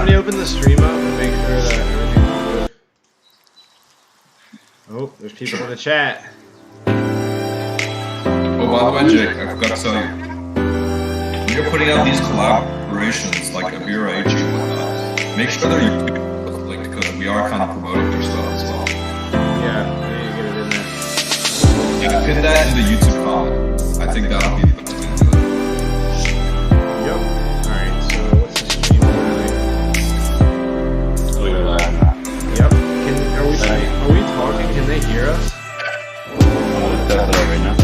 somebody open the stream up and make sure that everything's good? Oh, there's people in the chat. Oh, by the way, Jake, I forgot to tell you. When you're putting out these collaborations like Abira, AG, and whatnot, make sure that you're linked because we are kind of promoting your stuff as well. Yeah, I need to get it in there. Yeah, pin that in the YouTube comment. I think that'll be the best thing to do. Yep. Alright, so what's the stream doing? Yep. Are we talking? Can they hear us? I'll test it out right now.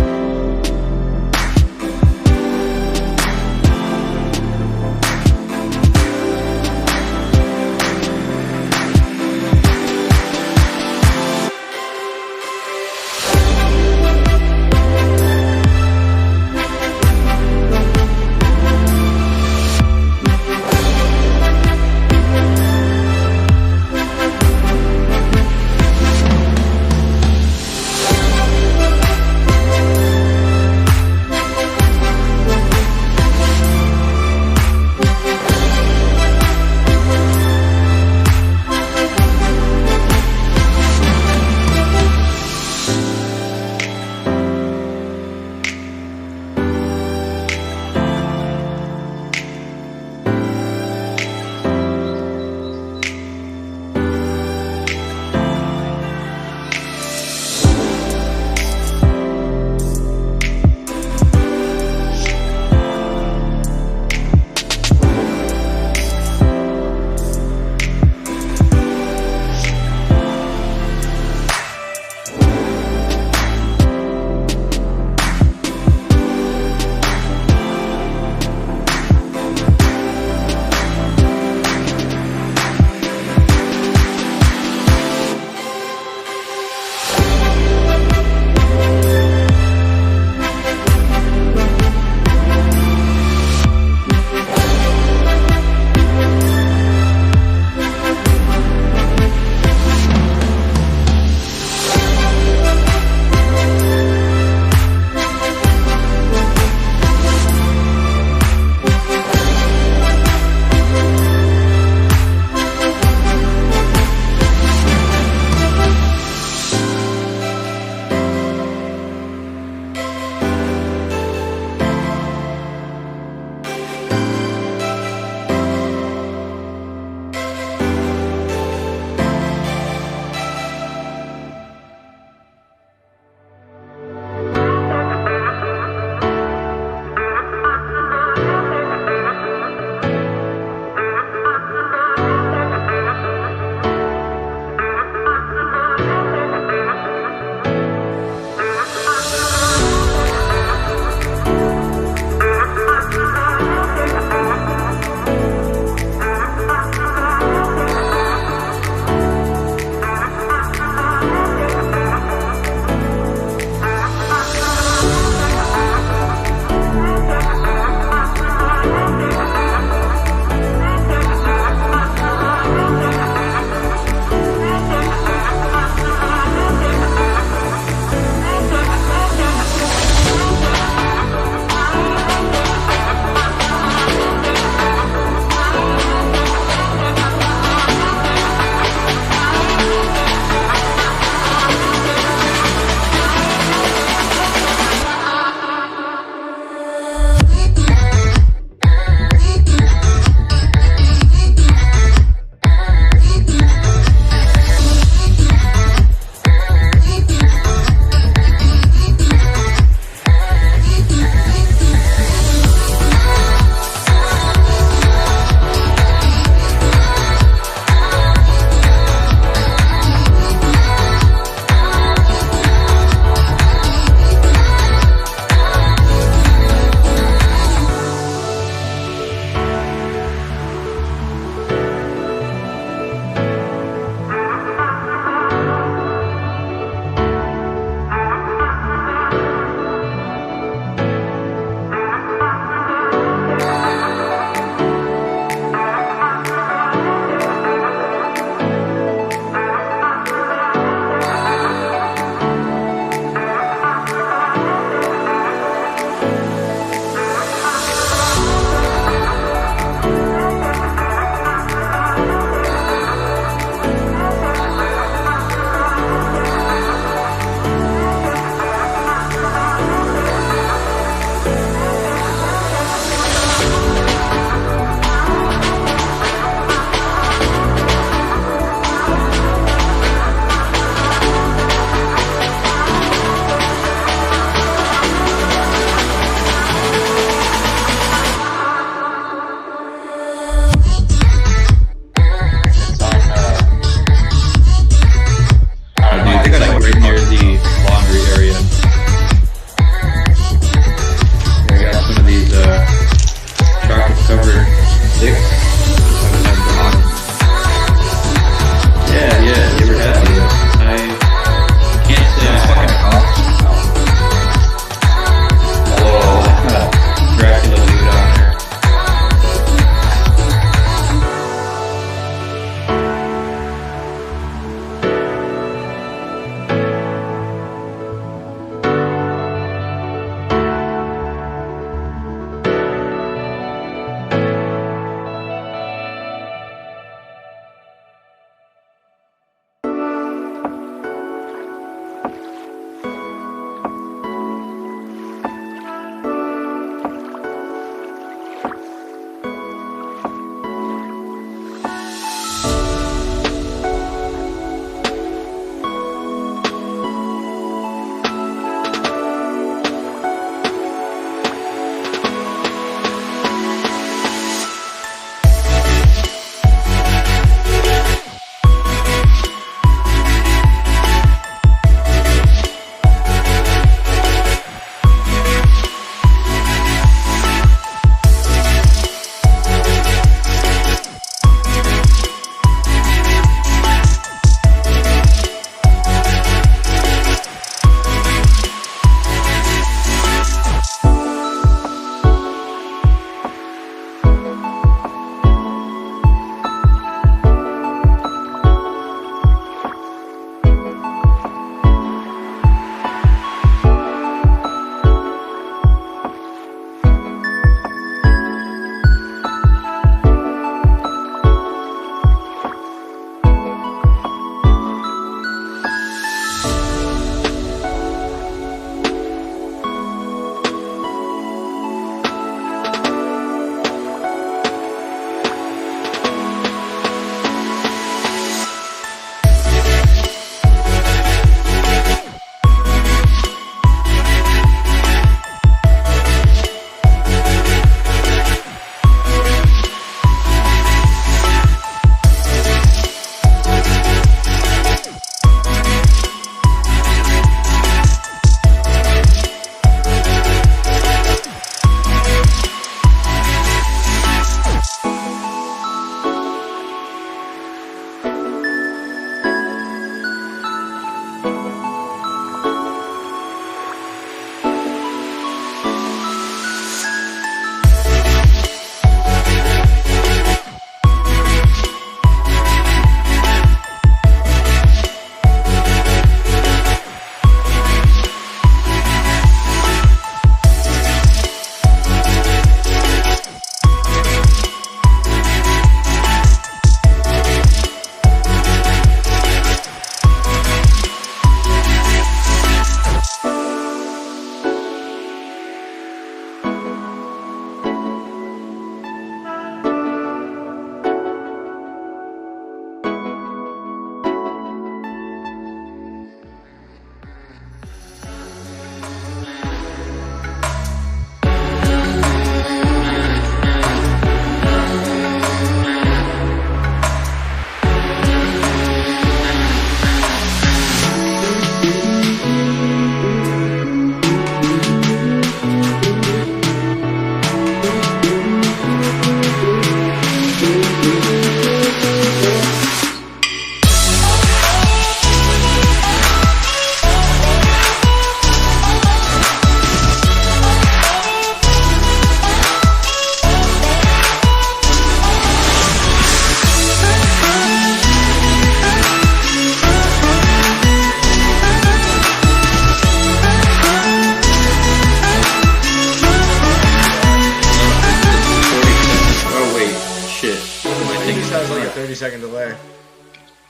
like a 30-second delay.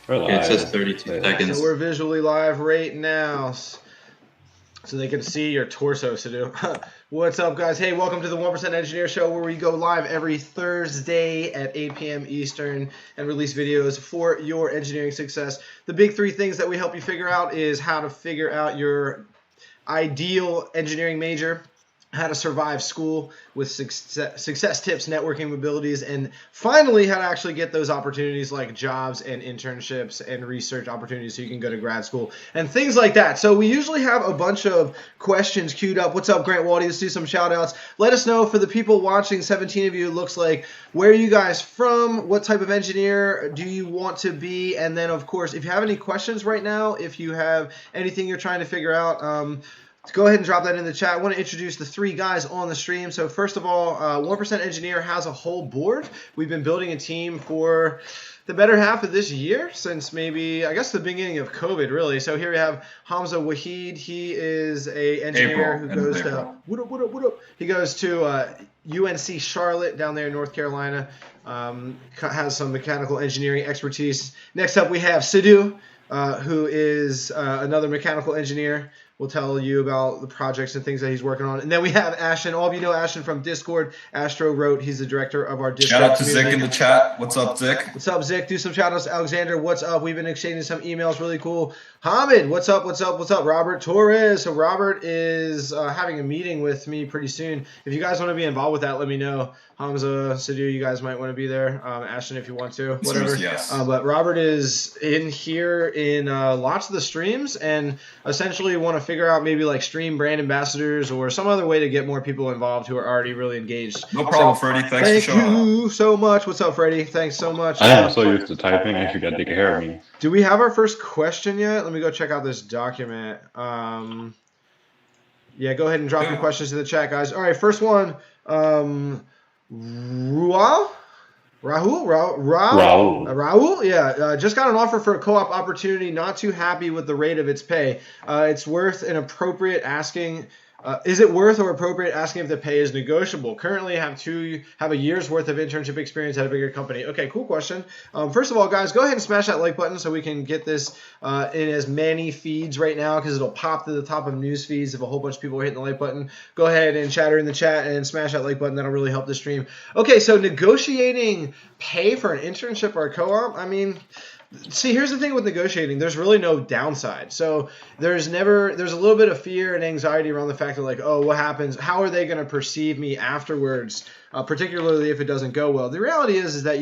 It says 32 seconds. So we're visually live right now. So they can see your torso, Sadu. What's up, guys? Hey, welcome to the 1% Engineer Show, where we go live every Thursday at 8 p.m. Eastern and release videos for your engineering success. The big three things that we help you figure out is how to figure out your ideal engineering major, how to survive school with success tips, networking abilities, and finally how to actually get those opportunities like jobs and internships and research opportunities so you can go to grad school and things like that. So we usually have a bunch of questions queued up. What's up, Grant Waldy? Let's do some shout outs. Let us know, for the people watching, 17 of you, it looks like, where are you guys from? What type of engineer do you want to be? And then, of course, if you have any questions right now, if you have anything you're trying to figure out, go ahead and drop that in the chat. I want to introduce the three guys on the stream. So first of all, 1% Engineer has a whole board. We've been building a team for the better half of this year, since maybe, I guess, the beginning of COVID, really. So here we have Hamza Wahid. He is a engineer who goes to what up. He goes to UNC Charlotte down there in North Carolina. Has some mechanical engineering expertise. Next up, we have Sidhu, who is another mechanical engineer. We'll tell you about the projects and things that he's working on. And then we have Ashton. All of you know Ashton from Discord. Astro wrote. He's the director of our Discord Shout out to community. Zick in the chat. What's up, Zick? What's up, Zick? Do some shout outs. Alexander, what's up? We've been exchanging some emails. Really cool. Hamid, what's up? What's up? What's up? Robert Torres. So Robert is having a meeting with me pretty soon. If you guys want to be involved with that, let me know. Hamza, Sidhu, you guys might want to be there. Ashton, if you want to, whatever. Yes. But Robert is in here in lots of the streams and essentially want to figure out maybe like stream brand ambassadors or some other way to get more people involved who are already really engaged. No problem, Freddie. Thanks for showing up. Thank you so much. What's up, Freddie? Thanks so much. I am so used to typing, I forgot to take care of me. Do we have our first question yet? Let me go check out this document. Yeah, go ahead and drop your questions in the chat, guys. All right, first one. Rahul, yeah, just got an offer for a co-op opportunity. Not too happy with the rate of its pay. It's worth an appropriate asking. Is it worth or appropriate asking if the pay is negotiable? Currently, have a year's worth of internship experience at a bigger company. Okay, cool question. First of all, guys, go ahead and smash that like button so we can get this in as many feeds right now, because it'll pop to the top of news feeds if a whole bunch of people are hitting the like button. Go ahead and chatter in the chat and smash that like button. That'll really help the stream. Okay, so negotiating pay for an internship or a co-op, I mean, see, here's the thing with negotiating. There's really no downside. So there's a little bit of fear and anxiety around the fact that, like, oh, what happens? How are they going to perceive me afterwards, particularly if it doesn't go well? The reality is that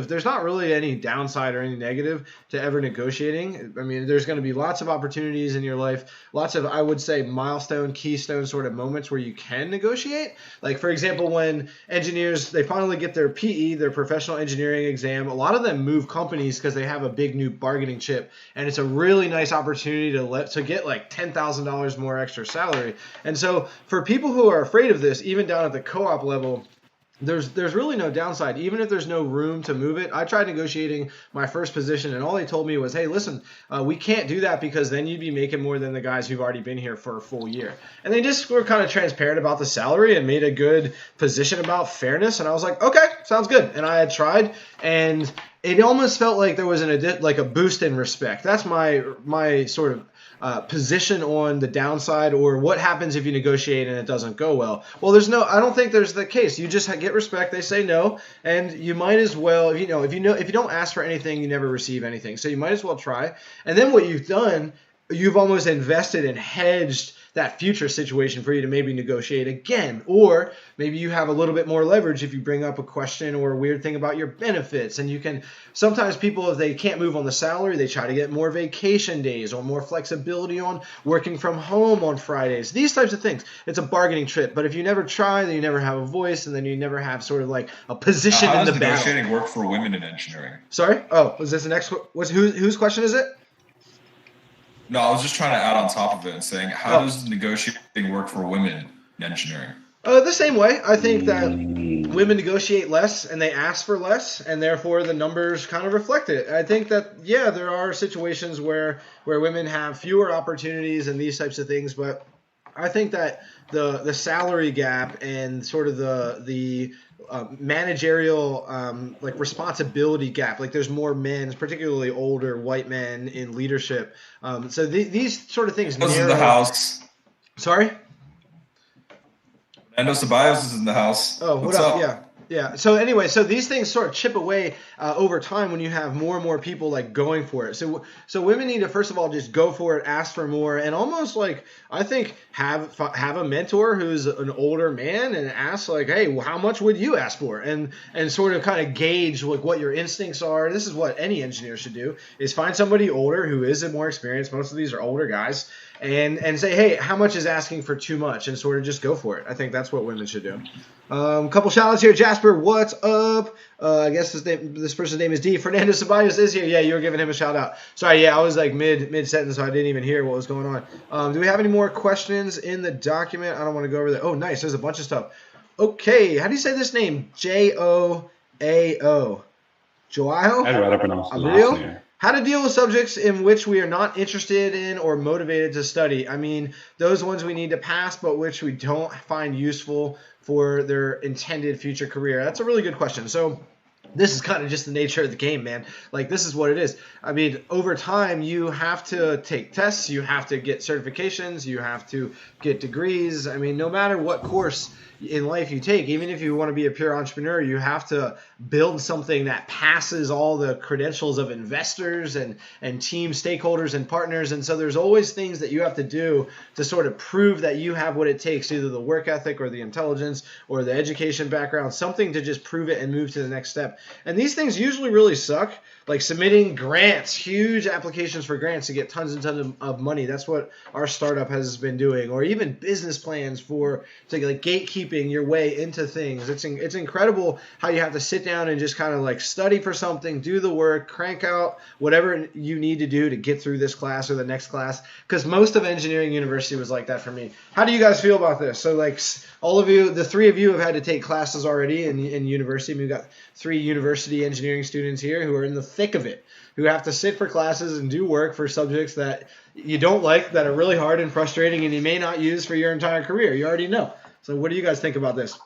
there's not really any downside or any negative to ever negotiating. I mean, there's going to be lots of opportunities in your life, lots of, I would say, milestone, keystone sort of moments where you can negotiate. Like, for example, when engineers, they finally get their PE, their professional engineering exam, a lot of them move companies because they have a big new bargaining chip, and it's a really nice opportunity to get like $10,000 more extra salary. And so for people who are afraid of this, even down at the co-op level, there's really no downside. Even if there's no room to move it, I tried negotiating my first position, and all they told me was, hey, listen, we can't do that because then you'd be making more than the guys who've already been here for a full year. And they just were kind of transparent about the salary and made a good position about fairness. And I was like, okay, sounds good. And I had tried, and it almost felt like there was a boost in respect. That's my sort of position on the downside, or what happens if you negotiate and it doesn't go well. Well, I don't think there's the case. You just get respect. They say no, and you might as well, if you don't ask for anything, you never receive anything. So you might as well try. And then what you've done, you've almost invested and hedged that future situation for you to maybe negotiate again. Or maybe you have a little bit more leverage if you bring up a question or a weird thing about your benefits. And you can, sometimes people, if they can't move on the salary, they try to get more vacation days or more flexibility on working from home on Fridays. These types of things. It's a bargaining trip. But if you never try, then you never have a voice, and then you never have sort of like a position in the battle. How does negotiating work for women in engineering? Sorry? Oh, was this the next? Whose question is it? No, I was just trying to add on top of it and saying, how does negotiating work for women in engineering? The same way. I think that women negotiate less and they ask for less, and therefore the numbers kind of reflect it. I think that, yeah, there are situations where women have fewer opportunities and these types of things, but I think that the salary gap and sort of the managerial like responsibility gap, like there's more men, particularly older white men in leadership. So these sort of things Ceballos is in narrow. the house. Sorry? I know Ceballos is in the house. Oh, What's what up? up? Yeah. So anyway, so these things sort of chip away over time when you have more and more people like going for it. So women need to first of all just go for it, ask for more, and almost like I think have a mentor who's an older man and ask like, hey, well, how much would you ask for? And sort of kind of gauge like what your instincts are. This is what any engineer should do: is find somebody older who is more experienced. Most of these are older guys. And say, hey, how much is asking for too much? And sort of just go for it. I think that's what women should do. Couple shout outs here. Jasper, what's up? I guess this person's name is D. Fernando Ceballos is here. Yeah, you were giving him a shout out. Sorry, yeah, I was like mid sentence, so I didn't even hear what was going on. Do we have any more questions in the document? I don't want to go over that. Oh, nice. There's a bunch of stuff. Okay, how do you say this name? Joao. Joao? I'd rather pronounce the last name. How to deal with subjects in which we are not interested in or motivated to study. I mean, those ones we need to pass, but which we don't find useful for their intended future career. That's a really good question. So this is kind of just the nature of the game, man. Like, this is what it is. I mean, over time, you have to take tests. You have to get certifications. You have to get degrees. I mean, no matter what course in life you take, even if you want to be a pure entrepreneur, you have to build something that passes all the credentials of investors and team stakeholders and partners. And so there's always things that you have to do to sort of prove that you have what it takes, either the work ethic or the intelligence or the education background, something to just prove it and move to the next step. And these things usually really suck. Like submitting grants, huge applications for grants to get tons and tons of money. That's what our startup has been doing. Or even business plans for like gatekeeping your way into things. It's incredible how you have to sit down and just kind of like study for something, do the work, crank out whatever you need to do to get through this class or the next class. Because most of engineering university was like that for me. How do you guys feel about this? So like all of you, the three of you have had to take classes already in university. I mean, we've got 3 university engineering students here who are in the thick of it, who have to sit for classes and do work for subjects that you don't like, that are really hard and frustrating, and you may not use for your entire career. You already know. So what do you guys think about this?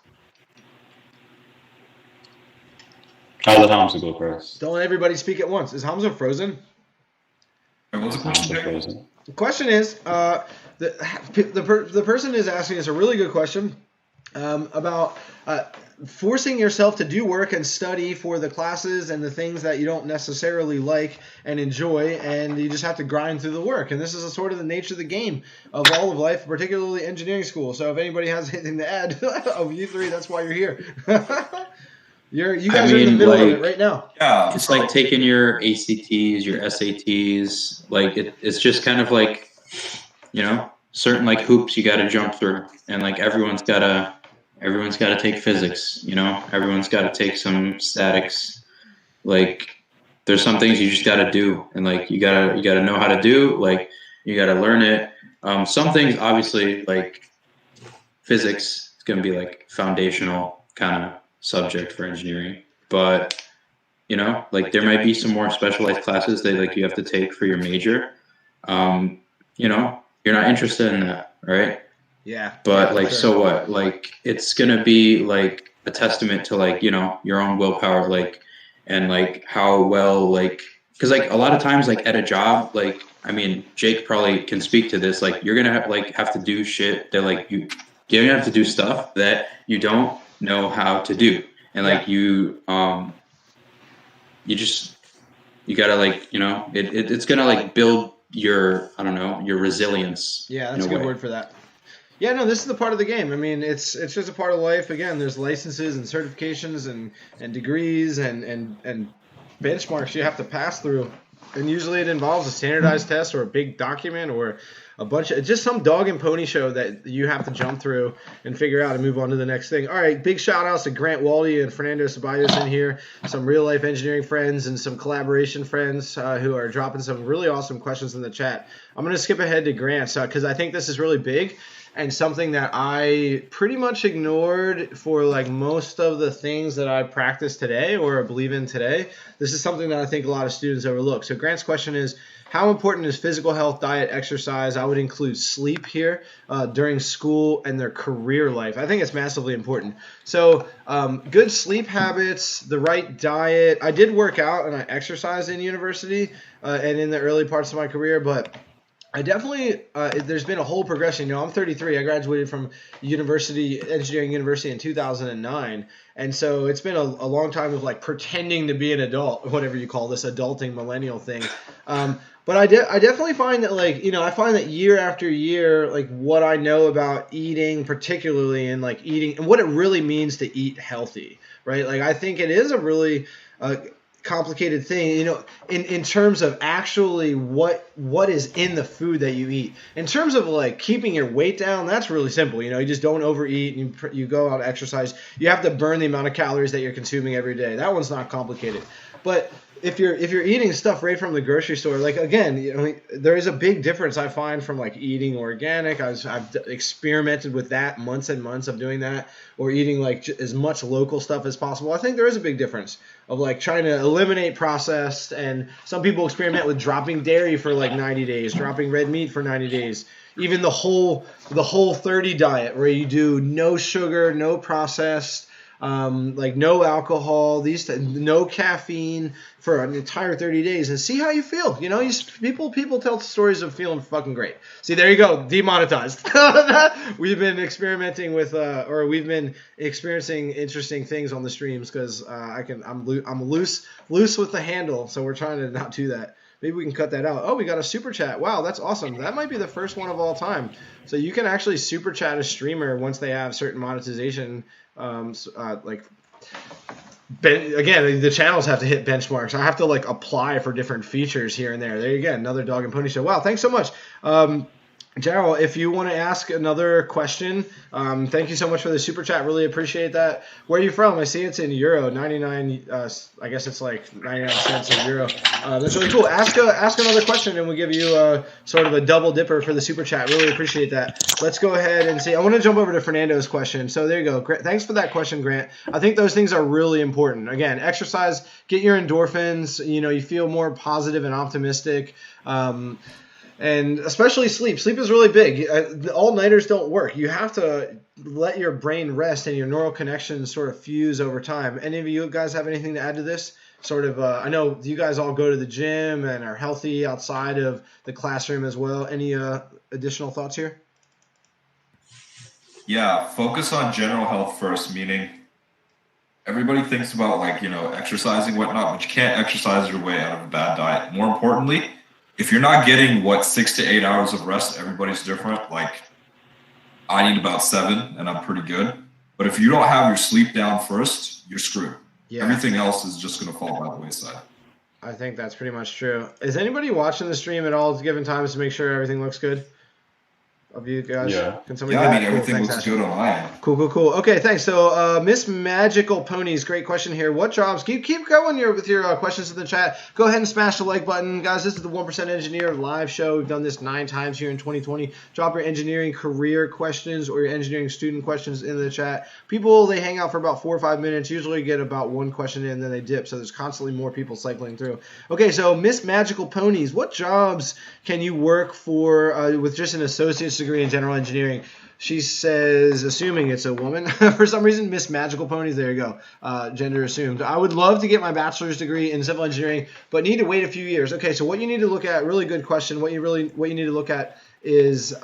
I'll let Hamza go first. Don't let everybody speak at once. Is Hamza frozen? What's the question? Hamza frozen. The question is, the person is asking us a really good question about forcing yourself to do work and study for the classes and the things that you don't necessarily like and enjoy, and you just have to grind through the work. And this is a sort of the nature of the game of all of life, particularly engineering school. So if anybody has anything to add of you three, that's why you're here. You guys are in the middle of it right now. Yeah, it's like taking your ACTs, your SATs. Like it's just kind of like, certain like hoops you got to jump through, and like everyone's got to take physics. Everyone's got to take some statics. Like there's some things you just got to do, and like you gotta know how to do. Like you got to learn it. Some things obviously like physics is gonna be like foundational kind of subject for engineering, but like there might be some more specialized classes that like you have to take for your major. You're not interested in that, right? Yeah. But yeah, like, sure. So what? Like it's gonna be like a testament to like your own willpower, like, and like how well, like, because like a lot of times like at a job, like I mean Jake probably can speak to this, like you're gonna have to do shit that like you're gonna have to do stuff that you don't know how to do, and like you gotta like it's gonna like build your your resilience. Yeah, that's a good word for that. Yeah, no, this is the part of the game. I mean, it's just a part of life. Again, there's licenses and certifications and degrees and benchmarks you have to pass through, and usually it involves a standardized test or a big document or a bunch of just some dog and pony show that you have to jump through and figure out and move on to the next thing. All right, big shout outs to Grant Waldy and Fernando Ceballos in here, some real life engineering friends and some collaboration friends who are dropping some really awesome questions in the chat. I'm going to skip ahead to Grant because I think this is really big and something that I pretty much ignored for like most of the things that I practice today or believe in today. This is something that I think a lot of students overlook. So Grant's question is, how important is physical health, diet, exercise? I would include sleep here during school and their career life. I think it's massively important. So good sleep habits, the right diet. I did work out and I exercised in university and in the early parts of my career, but I definitely, there's been a whole progression. You know, I'm 33. I graduated from engineering university in 2009. And so it's been a long time of like pretending to be an adult, whatever you call this adulting millennial thing. But I definitely find that, like, you know, I find that year after year, like what I know about eating, particularly in like eating and what it really means to eat healthy, right? Like, I think it is a really complicated thing, you know, in terms of actually what is in the food that you eat. In terms of like keeping your weight down, that's really simple. You know, you just don't overeat and you go out and exercise. You have to burn the amount of calories that you're consuming every day. That one's not complicated. But if you're eating stuff right from the grocery store, like, again, you know, there is a big difference I find from like eating organic. I've experimented with that, months and months of doing that, or eating like as much local stuff as possible. I think there is a big difference of like trying to eliminate processed, and some people experiment with dropping dairy for like 90 days, dropping red meat for 90 days, even the whole 30 diet where you do no sugar, no processed, like no alcohol, no caffeine for an entire 30 days, and see how you feel. You know, people tell stories of feeling fucking great. See, there you go, demonetized. We've been experimenting with, or we've been experiencing interesting things on the streams because I'm loose with the handle, so we're trying to not do that. Maybe we can cut that out. Oh, we got a super chat. Wow, that's awesome. That might be the first one of all time. So you can actually super chat a streamer once they have certain monetization. Again, the channels have to hit benchmarks. I have to like apply for different features here and there. There you go, another dog and pony show. Wow, thanks so much. Gerald, if you want to ask another question, thank you so much for the super chat. Really appreciate that. Where are you from? I see it's in euro, 99. I guess it's like 99 cents a euro. That's really cool. Ask another question, and we'll give you sort of a double dipper for the super chat. Really appreciate that. Let's go ahead and see. I want to jump over to Fernando's question. So there you go. Thanks for that question, Grant. I think those things are really important. Again, exercise, get your endorphins. You know, you feel more positive and optimistic. And especially sleep. Sleep is really big. All-nighters don't work. You have to let your brain rest and your neural connections sort of fuse over time. Any of you guys have anything to add to this? Sort of, I know you guys all go to the gym and are healthy outside of the classroom as well. Any additional thoughts here? Yeah, focus on general health first, meaning everybody thinks about, like, you know, exercising, whatnot, but you can't exercise your way out of a bad diet. More importantly, if you're not getting 6 to 8 hours of rest, everybody's different. Like, I need about 7 and I'm pretty good. But if you don't have your sleep down first, you're screwed. Yeah. Everything else is just going to fall by the wayside. I think that's pretty much true. Is anybody watching the stream at all given times to make sure everything looks good? Of you guys? Yeah. Can somebody everything looks good on my end. Cool. Okay, thanks. So, Miss Magical Ponies, great question here. What jobs? Keep going with your questions in the chat. Go ahead and smash the like button. Guys, this is the 1% Engineer live show. We've done this 9 times here in 2020. Drop your engineering career questions or your engineering student questions in the chat. People, they hang out for about 4 or 5 minutes, usually get about 1 question in, and then they dip. So there's constantly more people cycling through. Okay, so Miss Magical Ponies, what jobs can you work for with just an associate's degree in general engineering? She says, assuming it's a woman for some reason, Miss Magical Ponies. There you go, gender assumed. I would love to get my bachelor's degree in civil engineering, but need to wait a few years. Okay, so what you need to look at, really good question. What you need to look at is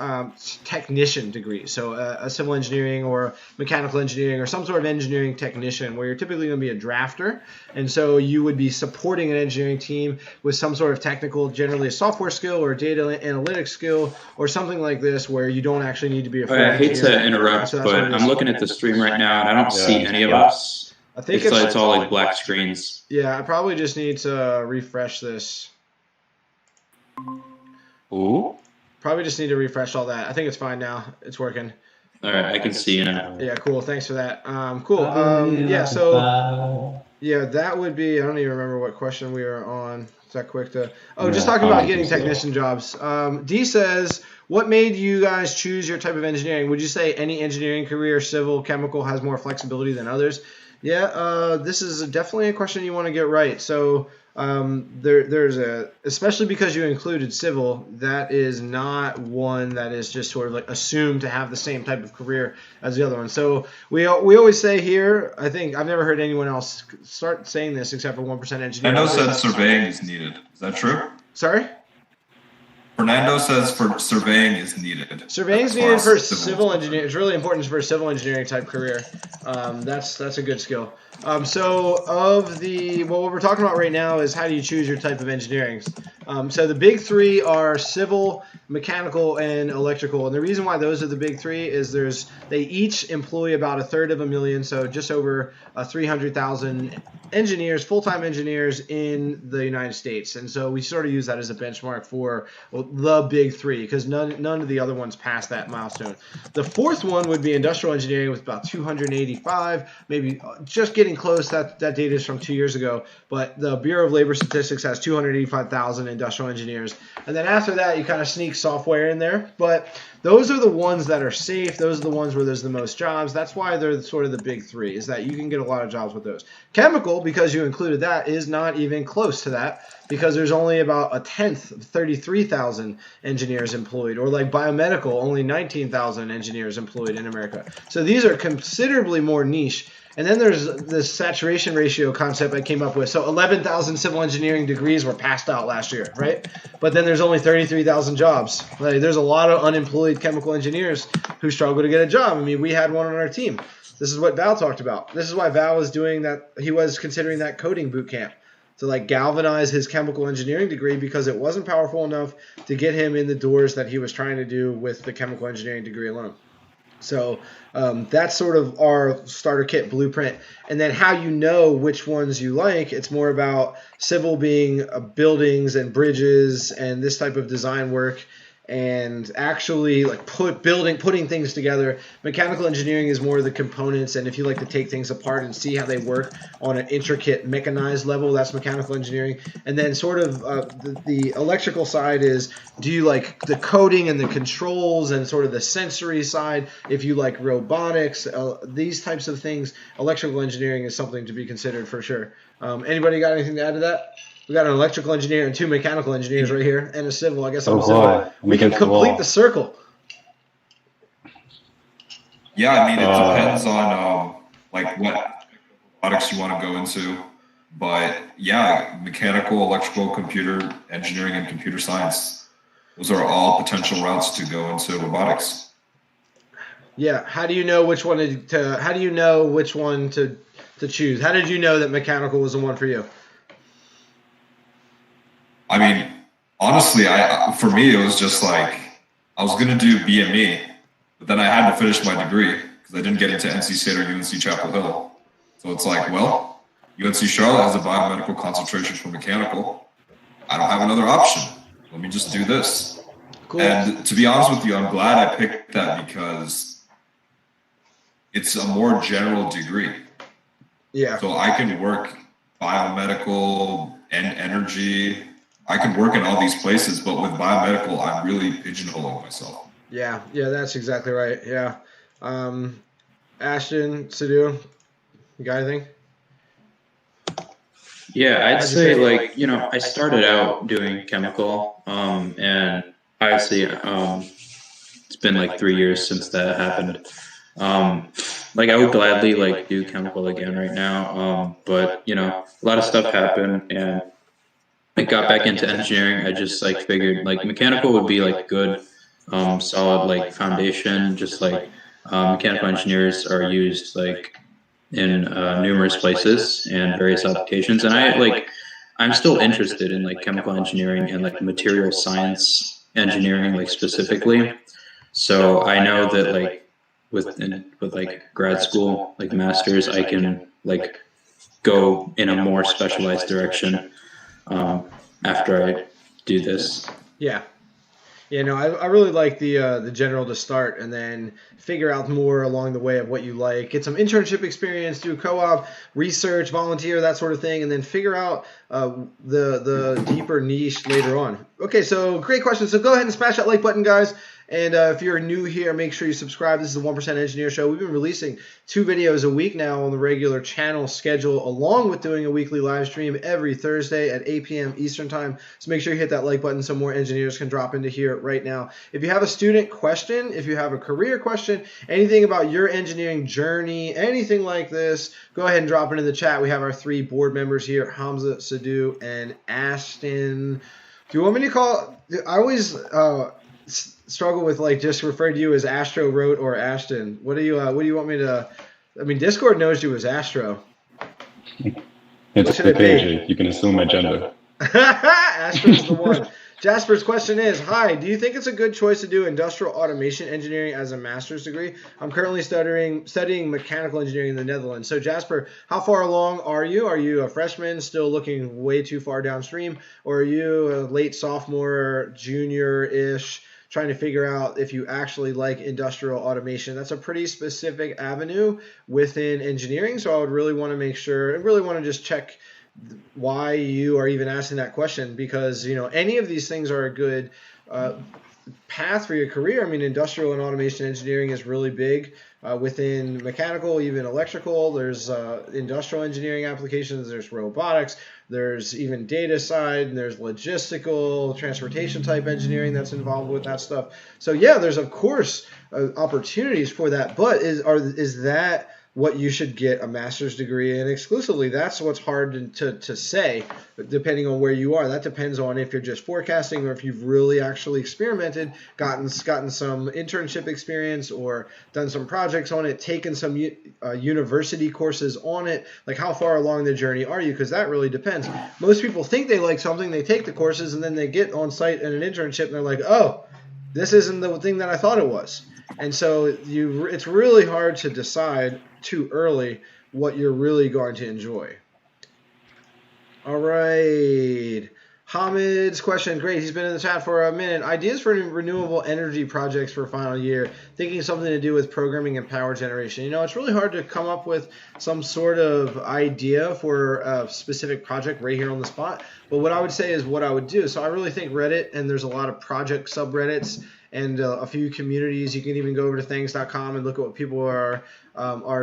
technician degree. So a civil engineering or mechanical engineering or some sort of engineering technician, where you're typically going to be a drafter. And so you would be supporting an engineering team with some sort of technical, generally a software skill or a data analytics skill or something like this, where you don't actually need to be a full I hate to interrupt, but I'm looking at the stream right now and I don't see any of us. I think it's all like black screens. Yeah, I probably just need to refresh this. Ooh. Probably just need to refresh all that. I think it's fine now. It's working. All right, I can see you now. Yeah, cool. Thanks for that. Cool. Yeah, so yeah, that would be. I don't even remember what question we were on. Is that quick to? Oh, just talking about getting technician jobs. D says, what made you guys choose your type of engineering? Would you say any engineering career, civil, chemical, has more flexibility than others? Yeah, this is definitely a question you want to get right. So there's especially because you included civil, that is not one that is just sort of like assumed to have the same type of career as the other one. So we always say here, I think I've never heard anyone else start saying this except for 1% engineering. Fernando said surveying is needed. Is that true? Sorry? Fernando says for surveying is needed. Surveying is needed for civil engineering. It's really important for a civil engineering type career. That's a good skill. So what we're talking about right now is how do you choose your type of engineering. So the big three are civil, mechanical, and electrical. And the reason why those are the big three is they each employ about 1/3 so just over 300,000 engineers, full-time engineers in the United States. And so we sort of use that as a benchmark for the big three because none of the other ones pass that milestone. The fourth one would be industrial engineering with about 285, maybe just getting close. That data is from 2 years ago, but the Bureau of Labor Statistics has 285,000 industrial engineers. And then after that, you kind of sneak software in there. But those are the ones that are safe. Those are the ones where there's the most jobs. That's why they're sort of the big three, is that you can get a lot of jobs with those. Chemical, because you included that, is not even close to that because there's only about 1/10 of 33,000 engineers employed. Or like biomedical, only 19,000 engineers employed in America. So these are considerably more niche. And then there's this saturation ratio concept I came up with. So 11,000 civil engineering degrees were passed out last year, right? But then there's only 33,000 jobs. Like, there's a lot of unemployed chemical engineers who struggle to get a job. I mean, we had one on our team. This is what Val talked about. This is why Val was doing that. He was considering that coding boot camp to like galvanize his chemical engineering degree because it wasn't powerful enough to get him in the doors that he was trying to do with the chemical engineering degree alone. So that's sort of our starter kit blueprint. And then how you know which ones you like, it's more about civil being buildings and bridges and this type of design work and actually like putting things together. Mechanical engineering is more of the components, and if you like to take things apart and see how they work on an intricate mechanized level, that's mechanical engineering. And then sort of the electrical side is, do you like the coding and the controls and sort of the sensory side? If you like robotics, these types of things, electrical engineering is something to be considered for sure. Anybody got anything to add to that? We got an electrical engineer and 2 mechanical engineers right here, and a civil. I guess I'm civil. We can complete the circle. Yeah, I mean, it depends on like what products you want to go into. But yeah, mechanical, electrical, computer engineering, and computer science. Those are all potential routes to go into robotics. Yeah. How do you know which one to choose? How did you know that mechanical was the one for you? I mean, honestly, for me, it was just like I was going to do BME, but then I had to finish my degree because I didn't get into NC State or UNC Chapel Hill. So it's like, well, UNC Charlotte has a biomedical concentration for mechanical. I don't have another option. Let me just do this. Cool. And to be honest with you, I'm glad I picked that because it's a more general degree. Yeah. So I can work biomedical and energy. I can work in all these places, but with biomedical, I'm really pigeonholing myself. Yeah, that's exactly right. Yeah. Ashton, Sadhu, you got anything? Yeah, I'd say like, I started out doing chemical, and obviously it's been like 3 years since that happened. Like I would gladly like do chemical again right now, but a lot of stuff happened and I got back into engineering. I just like figured like mechanical would be like good, solid like foundation. Just like mechanical engineers are used like in numerous places and various applications. And I'm still interested in like chemical engineering and like material science engineering like specifically. So I know that like with like grad school, like masters, I can like go in a more specialized direction. After I do this. Yeah. I really like the general to start and then figure out more along the way of what you like. Get some internship experience, do a co-op, research, volunteer, that sort of thing, and then figure out the deeper niche later on. Okay, so great question. So go ahead and smash that like button, guys. And if you're new here, make sure you subscribe. This is the 1% Engineer Show. We've been releasing 2 videos a week now on the regular channel schedule, along with doing a weekly live stream every Thursday at 8 p.m. Eastern Time. So make sure you hit that like button so more engineers can drop into here right now. If you have a student question, if you have a career question, anything about your engineering journey, anything like this, go ahead and drop it in the chat. We have our 3 board members here, Hamza, Sadhu, and Ashton. Do you want me to call? I always struggle with just refer to you as Astro Wrote or Ashton. What do you want me to? I mean, Discord knows you as Astro. It's okay. You can assume my gender. Astro's the one. Jasper's question is, hi, do you think it's a good choice to do industrial automation engineering as a master's degree? I'm currently studying mechanical engineering in the Netherlands. So Jasper, how far along are you? Are you a freshman still looking way too far downstream? Or are you a late sophomore, junior-ish, trying to figure out if you actually like industrial automation? That's a pretty specific avenue within engineering. So I would really want to make sure, and really want to just check why you are even asking that question, because any of these things are a good path for your career. I mean, industrial and automation engineering is really big within mechanical, even electrical. There's industrial engineering applications, there's robotics, there's even data side, and there's logistical, transportation type engineering that's involved with that stuff. So yeah, there's of course opportunities for that, but is that what you should get a master's degree in exclusively? That's what's hard to say, depending on where you are. That depends on if you're just forecasting or if you've really actually experimented, gotten some internship experience or done some projects on it, taken some university courses on it. Like, how far along the journey are you? Because that really depends. Most people think they like something, they take the courses, and then they get on site in an internship and they're like, oh, this isn't the thing that I thought it was. And so it's really hard to decide too early what you're really going to enjoy. All right. Hamid's question, great. He's been in the chat for a minute. Ideas for renewable energy projects for final year. Thinking something to do with programming and power generation. It's really hard to come up with some sort of idea for a specific project right here on the spot. But what I would say is what I would do. So I really think Reddit, and there's a lot of project subreddits and a few communities. You can even go over to thanks.com and look at what people are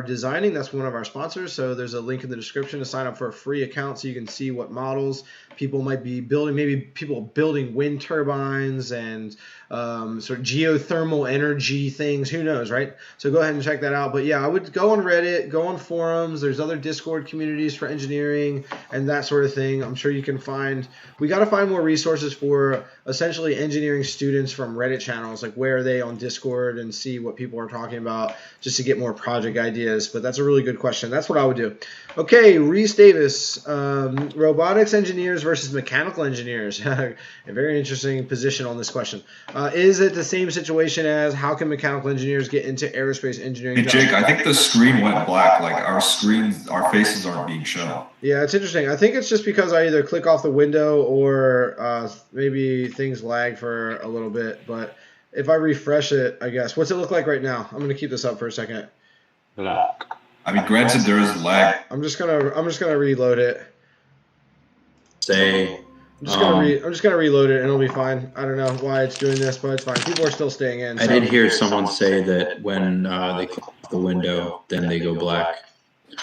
designing. That's one of our sponsors. So there's a link in the description to sign up for a free account so you can see what models people might be building. Maybe people building wind turbines and sort of geothermal energy things. Who knows, right? So go ahead and check that out. But yeah, I would go on Reddit, go on forums. There's other Discord communities for engineering and that sort of thing. I'm sure you can find. We got to find more resources for essentially engineering students from Reddit channels. Like, where are they on Discord, and see what people are talking about just to get more project ideas. But that's a really good question. That's what I would do. Okay, Reese Davis, robotics engineers versus mechanical engineers. A very interesting position on this question. Is it the same situation as how can mechanical engineers get into aerospace engineering? Hey, Jake, I think the screen went black. Like, our faces aren't being shown. Yeah, it's interesting. I think it's just because I either click off the window or maybe things lag for a little bit. But if I refresh it, I guess. What's it look like right now? I'm going to keep this up for a second. Black. I mean, granted, there is lag. I'm just gonna reload it. I'm just gonna reload it and it'll be fine. I don't know why it's doing this, but it's fine. People are still staying in. I did hear someone say that when they click the window, then they go black.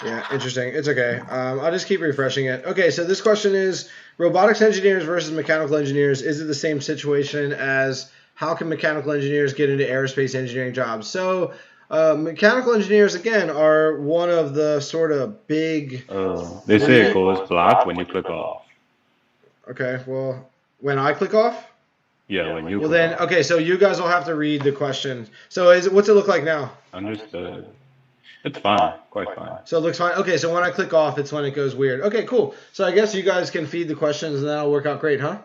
Yeah, interesting. It's okay. I'll just keep refreshing it. Okay, so this question is robotics engineers versus mechanical engineers. Is it the same situation as how can mechanical engineers get into aerospace engineering jobs? So mechanical engineers, again, are one of the sort of big... They say it goes black when you click off. Okay, well, when I click off? Yeah, when you click then, off. Okay, so you guys will have to read the question. So what's it look like now? Understood. It's fine, quite fine. So it looks fine. Okay, so when I click off, it's when it goes weird. Okay, cool. So I guess you guys can feed the questions and that'll work out great, huh?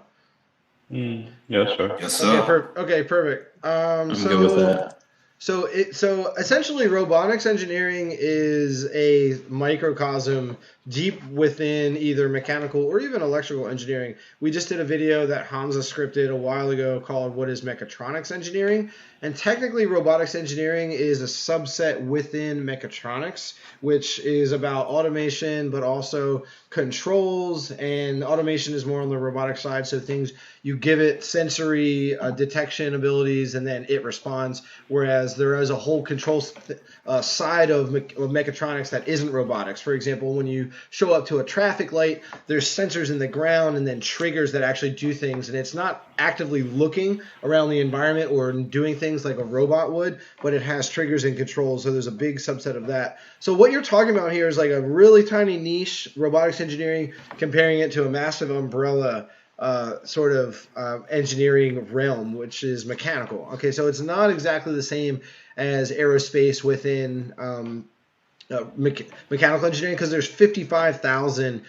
Yeah, sure. Yes, sir. Okay, perfect. I'm good with that. So essentially robotics engineering is a microcosm deep within either mechanical or even electrical engineering. We just did a video that Hamza scripted a while ago called What is Mechatronics Engineering? And technically robotics engineering is a subset within mechatronics, which is about automation, but also controls. And automation is more on the robotic side. So things you give it sensory detection abilities and then it responds. Whereas there is a whole control side of mechatronics that isn't robotics. For example, when you show up to a traffic light, there's sensors in the ground and then triggers that actually do things. And it's not actively looking around the environment or doing things like a robot would, but it has triggers and controls. So there's a big subset of that. So what you're talking about here is like a really tiny niche robotics engineering, comparing it to a massive umbrella engineering realm, which is mechanical. Okay, so it's not exactly the same as aerospace within mechanical engineering, because there's 55,000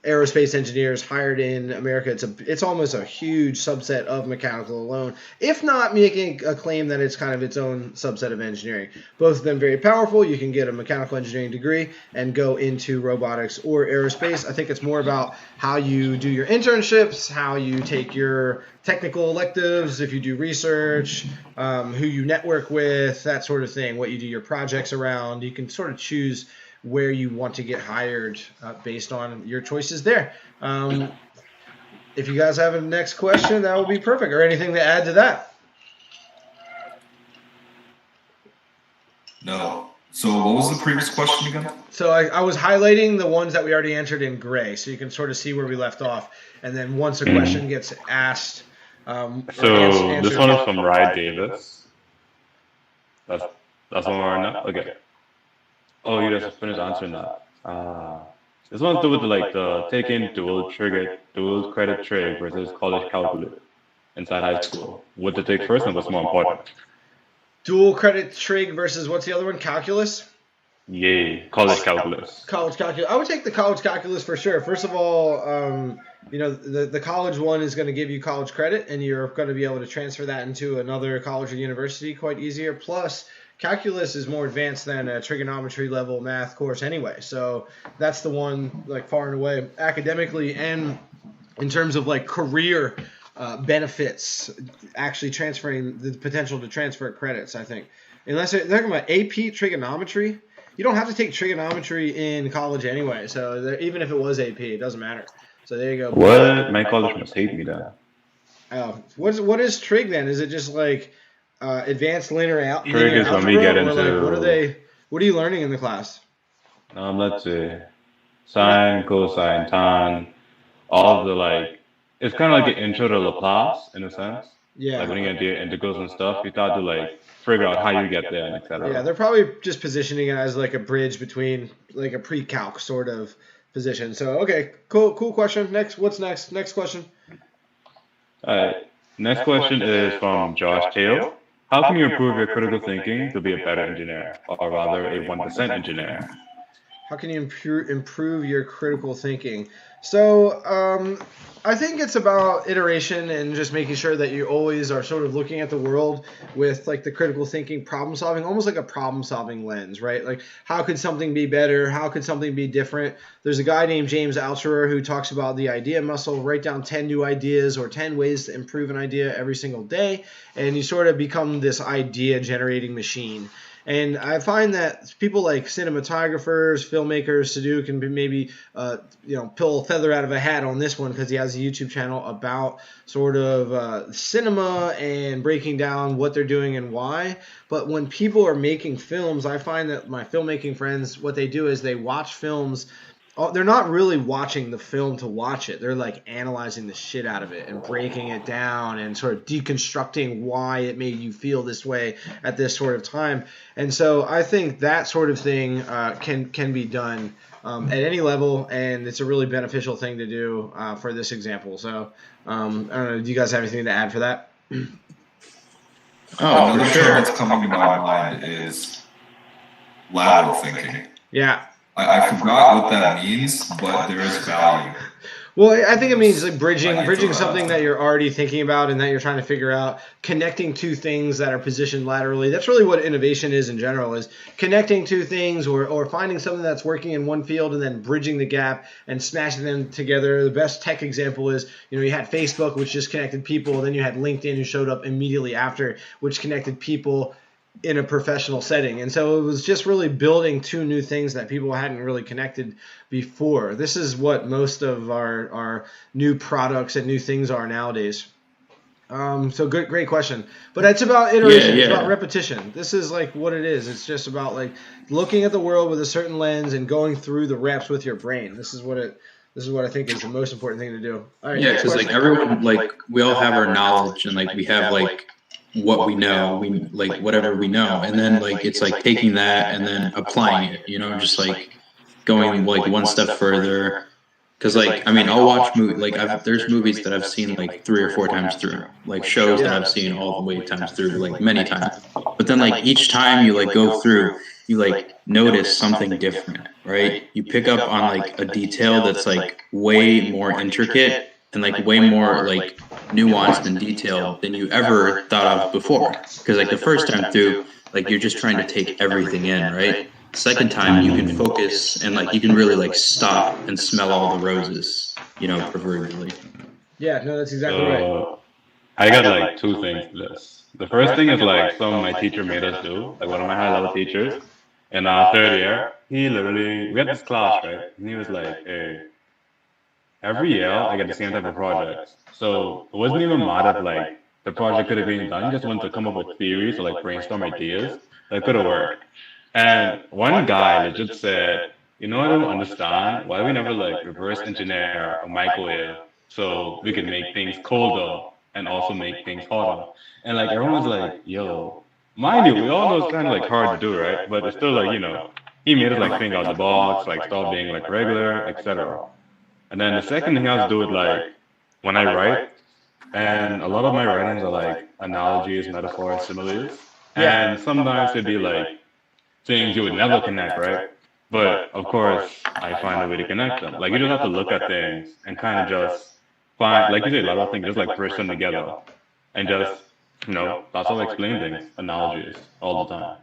aerospace engineers hired in America. It's almost a huge subset of mechanical alone, if not making a claim that it's kind of its own subset of engineering. Both of them very powerful. You can get a mechanical engineering degree and go into robotics or aerospace. I think it's more about how you do your internships, how you take your technical electives, if you do research, who you network with, that sort of thing, what you do your projects around. You can sort of choose where you want to get hired based on your choices there. If you guys have a next question, that would be perfect. Or anything to add to that? No. So what was the previous question again? So I was highlighting the ones that we already answered in gray, so you can sort of see where we left off. And then once a question gets asked, so this one is from Ryan Davis. That's one right now? Okay. Oh, you just finished answering that. This one's to do with the taking dual credit trig versus college calculus inside high school. What to take first and what's more important? Dual credit trig versus what's the other one? Calculus? Yay, college calculus. College calculus. I would take the college calculus for sure. First of all, the college one is going to give you college credit, and you're going to be able to transfer that into another college or university quite easier. Plus, calculus is more advanced than a trigonometry level math course anyway. So that's the one far and away academically and in terms of career benefits, actually transferring the potential to transfer credits, I think. Unless they're talking about AP trigonometry, you don't have to take trigonometry in college anyway. So even if it was AP, it doesn't matter. So there you go. What? My college must hate me then. Oh, what is trig then? Is it just advanced linear algebra? Trig is when we get into. What are you learning in the class? Let's see, sine, cosine, tan, all of the It's kind of like an intro to Laplace in a sense. Yeah. When you get the integrals and stuff, you thought to figure out how you get there and etc. Yeah, they're probably just positioning it as a bridge between a pre-calc sort of position. So okay, cool question. What's next? Next question. All right. Next question is from Josh Tail. How can you improve your critical thinking to be a better engineer, or rather a 1% engineer? How can you improve your critical thinking? So I think it's about iteration and just making sure that you always are sort of looking at the world with the critical thinking, problem solving, almost like a problem solving lens, right? How could something be better? How could something be different? There's a guy named James Altucher who talks about the idea muscle. Write down 10 new ideas or 10 ways to improve an idea every single day, and you sort of become this idea generating machine. And I find that people like cinematographers, filmmakers, Sadhu can be maybe, pull a feather out of a hat on this one because he has a YouTube channel about sort of cinema and breaking down what they're doing and why. But when people are making films, I find that my filmmaking friends, what they do is they watch films. They're not really watching the film to watch it. They're analyzing the shit out of it and breaking it down and sort of deconstructing why it made you feel this way at this sort of time. And so I think that sort of thing can be done at any level, and it's a really beneficial thing to do for this example. So I don't know. Do you guys have anything to add for that? Another term that's coming to my mind is lateral thinking. Yeah. I forgot what that means, but there is value. Well, I think it means like bridging something that you're already thinking about and that you're trying to figure out, connecting two things that are positioned laterally. That's really what innovation is in general, is connecting two things or finding something that's working in one field and then bridging the gap and smashing them together. The best tech example is, you had Facebook, which just connected people. Then you had LinkedIn, who showed up immediately after, which connected people in a professional setting. And so it was just really building two new things that people hadn't really connected before. This is what most of our new products and new things are nowadays. So great question. But it's about iteration. It's about repetition. This is like what it is. It's just about like looking at the world with a certain lens and going through the reps with your brain. This is what I think is the most important thing to do. All right, yeah, because like everyone, like we all have our knowledge and like we have like what we know, we like whatever we know, and then like it's like taking that and then applying it, just like going like one step further. Because like I mean, I'll watch movies like there's movies that I've seen like 3 or 4 times through, like shows that I've seen all the way times through, like many times. But then like each time you like go through, you like notice something different, right? You pick up on like a detail that's like way more intricate and like way more like nuanced and detailed than you ever thought of before. Because like the first time through, like you're just trying to take everything in, right? Second time you can focus and like you can really like stop and smell all the roses, proverbially. Yeah, no, that's exactly right. I got like 2 things to this. The first thing is like something my teacher made us do, like one of my high level teachers in our 3rd year. He literally, we had this class, right? And he was like, hey, every year I get the same type of projects. So it wasn't even mad if like the project could have been done. You just wanted to come up with theories or like brainstorm ideas that could have worked. And one guy legit said, I don't understand why we never like reverse engineer a microwave so we can make things colder and also make things hotter. And like everyone's like, yo, mind you, we all know it's kind of like hard to do, right? But it's still like, he made us like think out the box, like stop being like regular, etc. And then the second thing has to do with like when I write, and a lot of my writings are like analogies, metaphors, similes, and sometimes it'd be like things you would never connect, right? But of course, I find a way to connect them. Like you just have to look at things and kind of just find, like you say, a lot of things, just like bridge them together, and just that's how I explain things, analogies, all the time.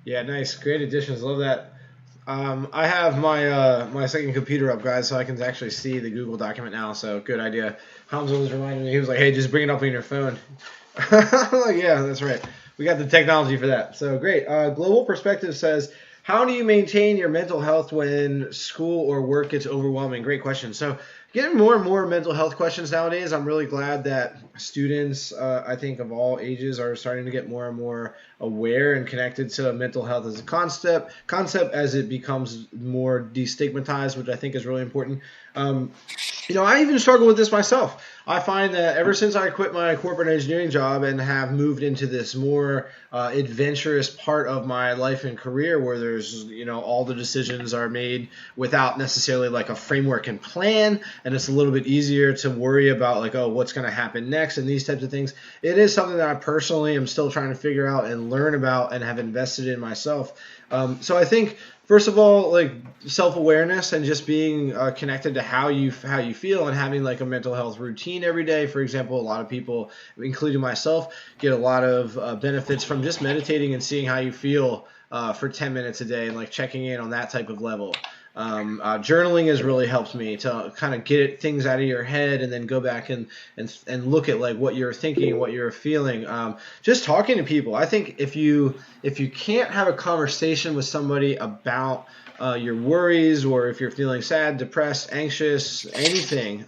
Yeah, nice, great additions. Love that. I have my second computer up, guys, so I can actually see the Google document now. So good idea. Hamza was reminding me. He was like, "Hey, just bring it up on your phone." I'm like, yeah, that's right. We got the technology for that. So great. Global Perspective says, how do you maintain your mental health when school or work gets overwhelming? Great question. So getting more and more mental health questions nowadays. I'm really glad that students, I think of all ages, are starting to get more and more aware and connected to mental health as a concept as it becomes more destigmatized, which I think is really important. I even struggle with this myself. I find that ever since I quit my corporate engineering job and have moved into this more adventurous part of my life and career where there's, all the decisions are made without necessarily like a framework and plan, and it's a little bit easier to worry about like, oh, what's going to happen next and these types of things. It is something that I personally am still trying to figure out and learn about and have invested in myself. So I think, first of all, like self-awareness and just being connected to how you feel and having like a mental health routine every day. For example, a lot of people, including myself, get a lot of benefits from just meditating and seeing how you feel for 10 minutes a day and like checking in on that type of level. Journaling has really helped me to kind of get things out of your head and then go back and look at like what you're thinking, what you're feeling. Just talking to people. I think if you can't have a conversation with somebody about your worries, or if you're feeling sad, depressed, anxious, anything,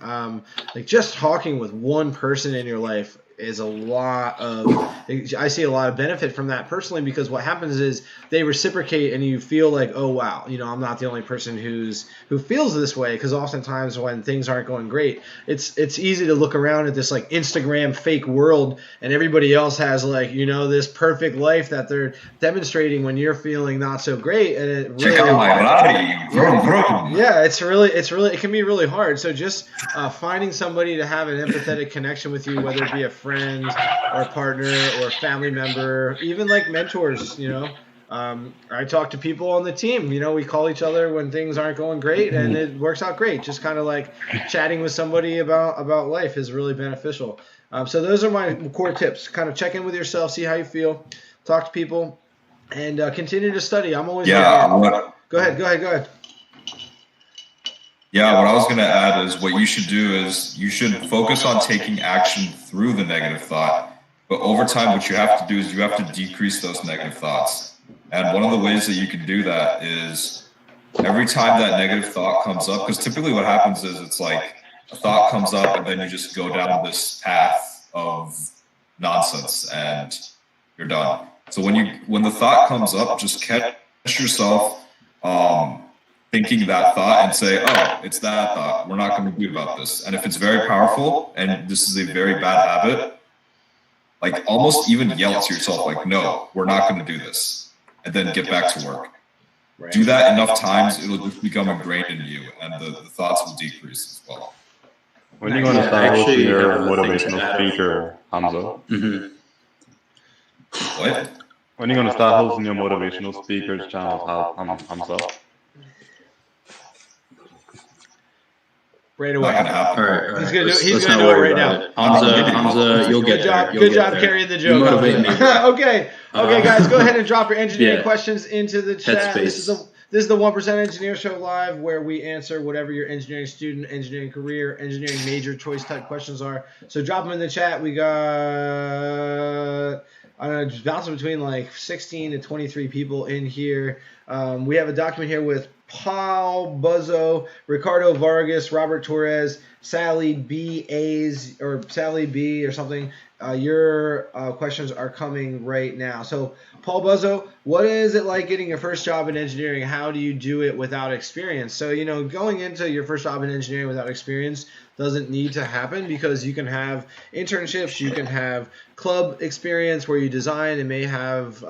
like just talking with one person in your life is I see a lot of benefit from that personally, because what happens is they reciprocate and you feel like, oh wow, I'm not the only person who feels this way, because oftentimes when things aren't going great, it's easy to look around at this like Instagram fake world and everybody else has like, this perfect life that they're demonstrating when you're feeling not so great, and it really, check out my body. Vroom, vroom. Yeah, it can be really hard. So just finding somebody to have an empathetic connection with you, whether it be a friend or a partner or a family member, even like mentors, I talk to people on the team. We call each other when things aren't going great, and it works out great. Just kind of like chatting with somebody about life is really beneficial. So those are my core tips. Kind of check in with yourself, see how you feel, talk to people, and continue to study. I'm always Go ahead. Yeah, what I was going to add is what you should do is you should focus on taking action through the negative thought. But over time, what you have to do is you have to decrease those negative thoughts. And one of the ways that you can do that is every time that negative thought comes up, because typically what happens is it's like a thought comes up and then you just go down this path of nonsense and you're done. So when the thought comes up, just catch yourself thinking that thought and say, oh, it's that thought. We're not going to do about this. And if it's very powerful and this is a very bad habit, like almost even yell to yourself, like, no, we're not going to do this. And then get back to work. Right. Do that enough times, it'll just become ingrained in you and the thoughts will decrease as well. When are you going to start hosting your motivational speaker, Hamza? Mm-hmm. What? When are you going to start hosting your motivational speakers channel, Hamza? Right away. All right. He's going to do it right now. Hamza, you'll get there. Good job carrying the joke. Motivate me. Okay, guys, go ahead and drop your engineering questions into the chat. This is the 1% Engineer Show Live, where we answer whatever your engineering student, engineering career, engineering major choice type questions are. So drop them in the chat. We got, just bouncing between like 16 to 23 people in here. We have a document here with Paul Buzzo, Ricardo Vargas, Robert Torres, Sally B. or something. Your questions are coming right now. So, Paul Buzzo, what is it like getting your first job in engineering? How do you do it without experience? So, going into your first job in engineering without experience doesn't need to happen, because you can have internships, you can have club experience where you design and may have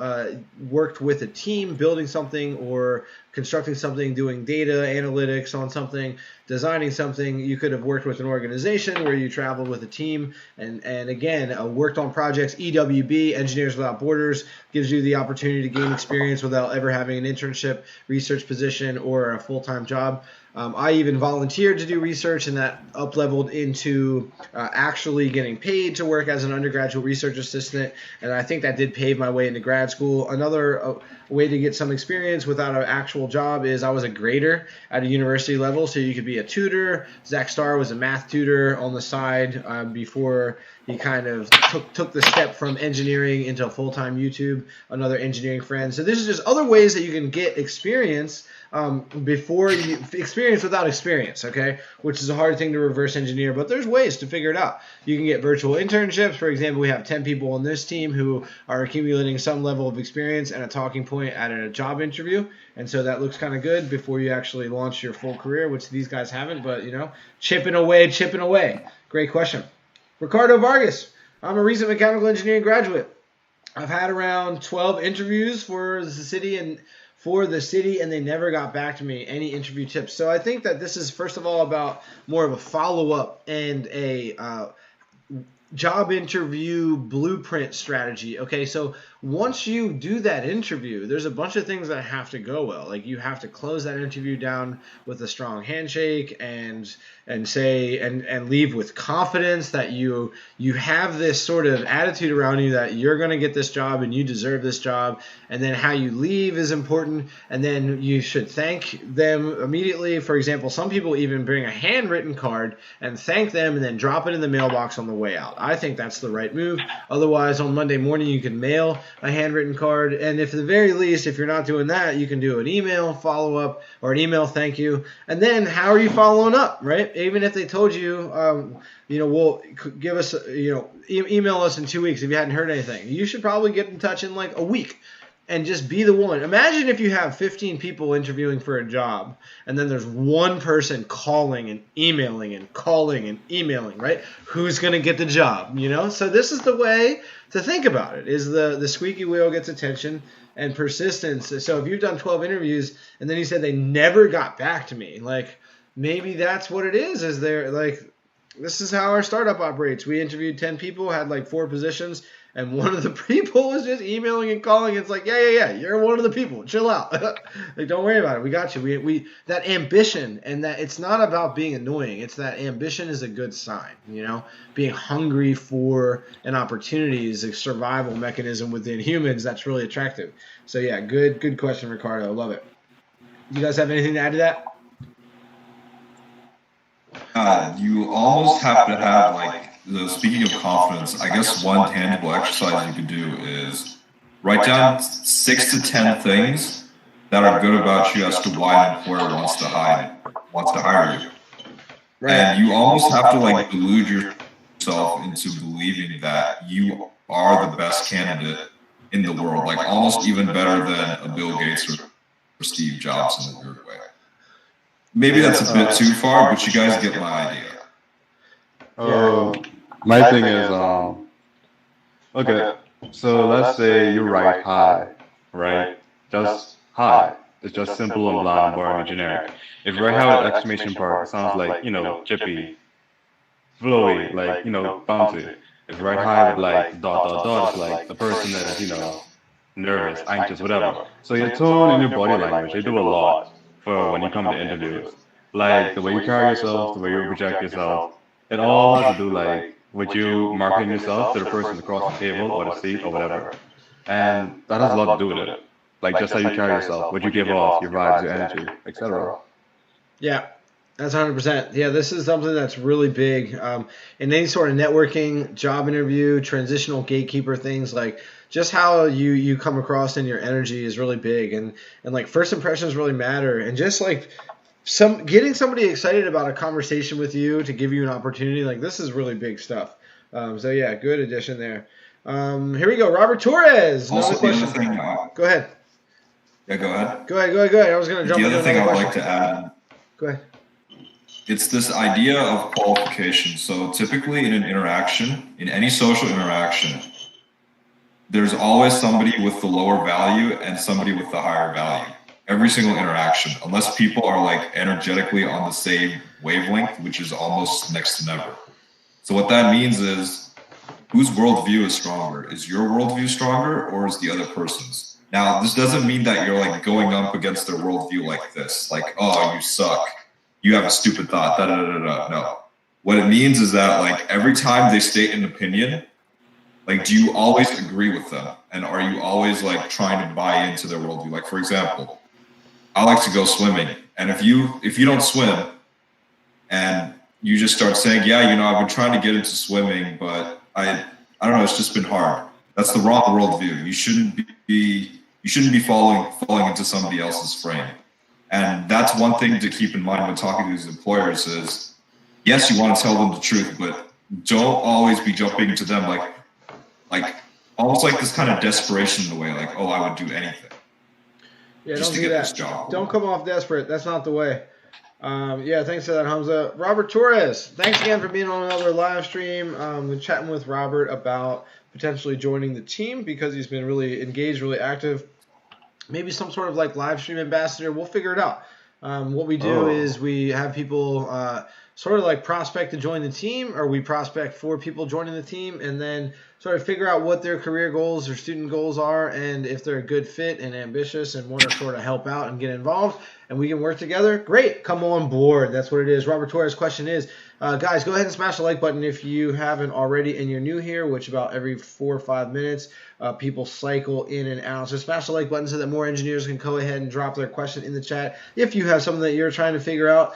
worked with a team building something or constructing something, doing data analytics on something, designing something. You could have worked with an organization where you traveled with a team and again, worked on projects. EWB, Engineers Without Borders, gives you the opportunity to gain experience without ever having an internship, research position, or a full-time job. I even volunteered to do research, and that up-leveled into actually getting paid to work as an undergraduate research assistant, and I think that did pave my way into grad school. Another way to get some experience without an actual job is I was a grader at a university level, so you could be a tutor. Zach Starr was a math tutor on the side before he kind of took the step from engineering into full-time YouTube, another engineering friend. So this is just other ways that you can get experience before you experience without experience, okay? Which is a hard thing to reverse engineer, but there's ways to figure it out. You can get virtual internships. For example, we have 10 people on this team who are accumulating some level of experience and a talking point at a job interview, and so that looks kind of good before you actually launch your full career, which these guys haven't, but chipping away. Great question. Ricardo Vargas, I'm a recent mechanical engineering graduate. I've had around 12 interviews for the city, and they never got back to me. Any interview tips? So I think that this is, first of all, about more of a follow-up and a job interview blueprint strategy. Okay, so once you do that interview, there's a bunch of things that have to go well. Like you have to close that interview down with a strong handshake and leave with confidence that you have this sort of attitude around you that you're going to get this job and you deserve this job. And then how you leave is important. And then you should thank them immediately. For example, some people even bring a handwritten card and thank them and then drop it in the mailbox on the way out. I think that's the right move. Otherwise, on Monday morning, you can mail a handwritten card. And if at the very least, if you're not doing that, you can do an email follow-up or an email thank you. And then how are you following up, right? Even if they told you, we'll give us, email us in 2 weeks if you hadn't heard anything. You should probably get in touch in like a week and just be the one. Imagine if you have 15 people interviewing for a job and then there's one person calling and emailing and calling and emailing, right? Who's going to get the job, So this is the way to think about it, is the squeaky wheel gets attention and persistence. So if you've done 12 interviews and then you said they never got back to me, like maybe that's what it is there like this is how our startup operates. We interviewed 10 people, had like 4 positions, and one of the people was just emailing and calling. It's like, yeah, you're one of the people. Chill out. Like, don't worry about it. We got you. We that ambition, and that it's not about being annoying. It's that ambition is a good sign. Being hungry for an opportunity is a survival mechanism within humans. That's really attractive. So yeah, good question, Ricardo. Love it. You guys have anything to add to that? You almost have to have, like, speaking of confidence, I guess one tangible exercise you could do is write down 6 to 10 things that are good about you as to why an employer wants to hire you. Right. And you almost have to, like, delude yourself into believing that you are the best candidate in the world, like almost even better than a Bill Gates or Steve Jobs in a weird way. Maybe that's a bit too far, but you guys get my idea. My thing is, okay, so let's say you write hi, right? Just hi. It's just simple and blunt, boring and generic. If you write hi with exclamation mark, it sounds like, chippy, flowy, like, bouncy. If you write hi with like dot, it's like the person that is, nervous, anxious, whatever. So your tone and your body language, they do a lot for when you come to interviews. Like the way you carry yourself, the way you project yourself, it all has to do like with you marketing yourself to the person across the table or the seat or whatever. And that has a lot to do with it. Like just how you carry yourself, what you give off, your vibes, your energy, etc. Yeah, that's 100%. Yeah, this is something that's really big in any sort of networking, job interview, transitional gatekeeper things. Like just how you come across and your energy is really big, and like first impressions really matter. And just like getting somebody excited about a conversation with you to give you an opportunity, like this is really big stuff. So yeah, good addition there. Here we go, Robert Torres. Also, the other thing. Go ahead. Yeah, go ahead. Go ahead. I was going to jump in. The other thing I would like to add. Go ahead. It's this idea of qualification. So typically in an interaction, in any social interaction, there's always somebody with the lower value and somebody with the higher value. Every single interaction, unless people are like energetically on the same wavelength, which is almost next to never. So what that means is whose worldview is stronger? Is your worldview stronger or is the other person's? Now, this doesn't mean that you're like going up against their worldview like this, like, oh, you suck. You have a stupid thought, No. What it means is that like every time they state an opinion, like, do you always agree with them? And are you always like trying to buy into their worldview? Like, for example, I like to go swimming. And if you don't swim and you just start saying, yeah, I've been trying to get into swimming, but I don't know, it's just been hard. That's the wrong worldview. You shouldn't be falling into somebody else's frame. And that's one thing to keep in mind when talking to these employers is, yes, you want to tell them the truth, but don't always be jumping to them like almost like this kind of desperation in a way, like, oh, I would do anything. Yeah, don't do that. Don't come off desperate. That's not the way. Yeah, thanks for that, Hamza. Robert Torres, thanks again for being on another live stream. We're chatting with Robert about potentially joining the team because he's been really engaged, really active. Maybe some sort of like live stream ambassador. We'll figure it out. What we do is we have people sort of like prospect to join the team, or we prospect for people joining the team, and then sort of figure out what their career goals or student goals are, and if they're a good fit and ambitious and want to sort of help out and get involved, and we can work together. Great, come on board. That's what it is. Robert Torres' question is, guys, go ahead and smash the like button if you haven't already and you're new here, which about every 4 or 5 minutes people cycle in and out. So smash the like button so that more engineers can go ahead and drop their question in the chat. If you have something that you're trying to figure out,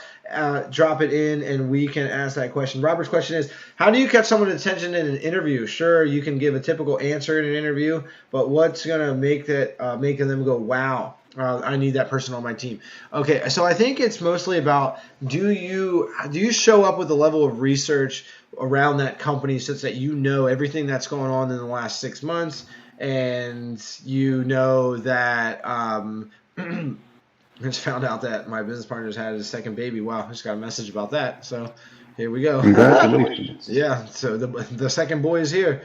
drop it in and we can ask that question. Robert's question is, how do you catch someone's attention in an interview? Sure, you can give a typical answer in an interview, but what's going to make that making them go, wow, I need that person on my team? Okay, so I think it's mostly about, do you show up with a level of research around that company such that you know everything that's going on in the last 6 months, and you know that I just found out that my business partner's had his second baby. Wow, I just got a message about that. So here we go. Congratulations. Yeah, so the second boy is here.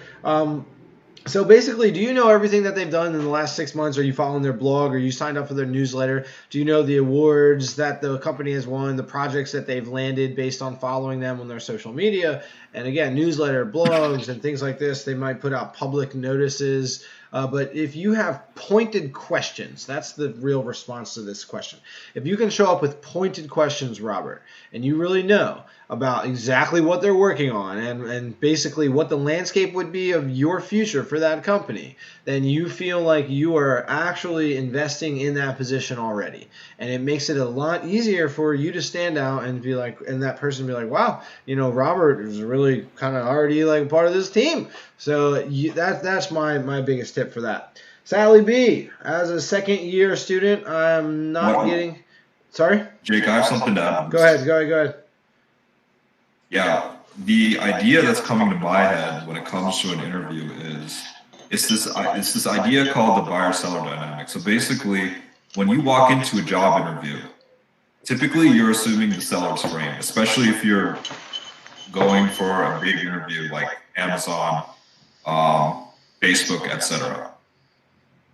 So basically, do you know everything that they've done in the last 6 months? Are you following their blog? Are you signed up for their newsletter? Do you know the awards that the company has won, the projects that they've landed based on following them on their social media? And again, newsletter, blogs, and things like this, they might put out public notices. But if you have pointed questions, that's the real response to this question. If you can show up with pointed questions, Robert, and you really know about exactly what they're working on and basically what the landscape would be of your future for that company, then you feel like you are actually investing in that position already. And it makes it a lot easier for you to stand out and be like, and that person be like, wow, Robert is really kind of already like part of this team. So that's my biggest tip for that. Sally B, as a second year student, I'm not getting. Sorry, Jake, I have something to add. Go ahead. Yeah, the idea that's coming to my head when it comes to an interview is it's this idea called the buyer-seller dynamic. So basically, when you walk into a job interview, typically you're assuming the seller's frame, especially if you're going for a big interview like Amazon, Facebook, etc.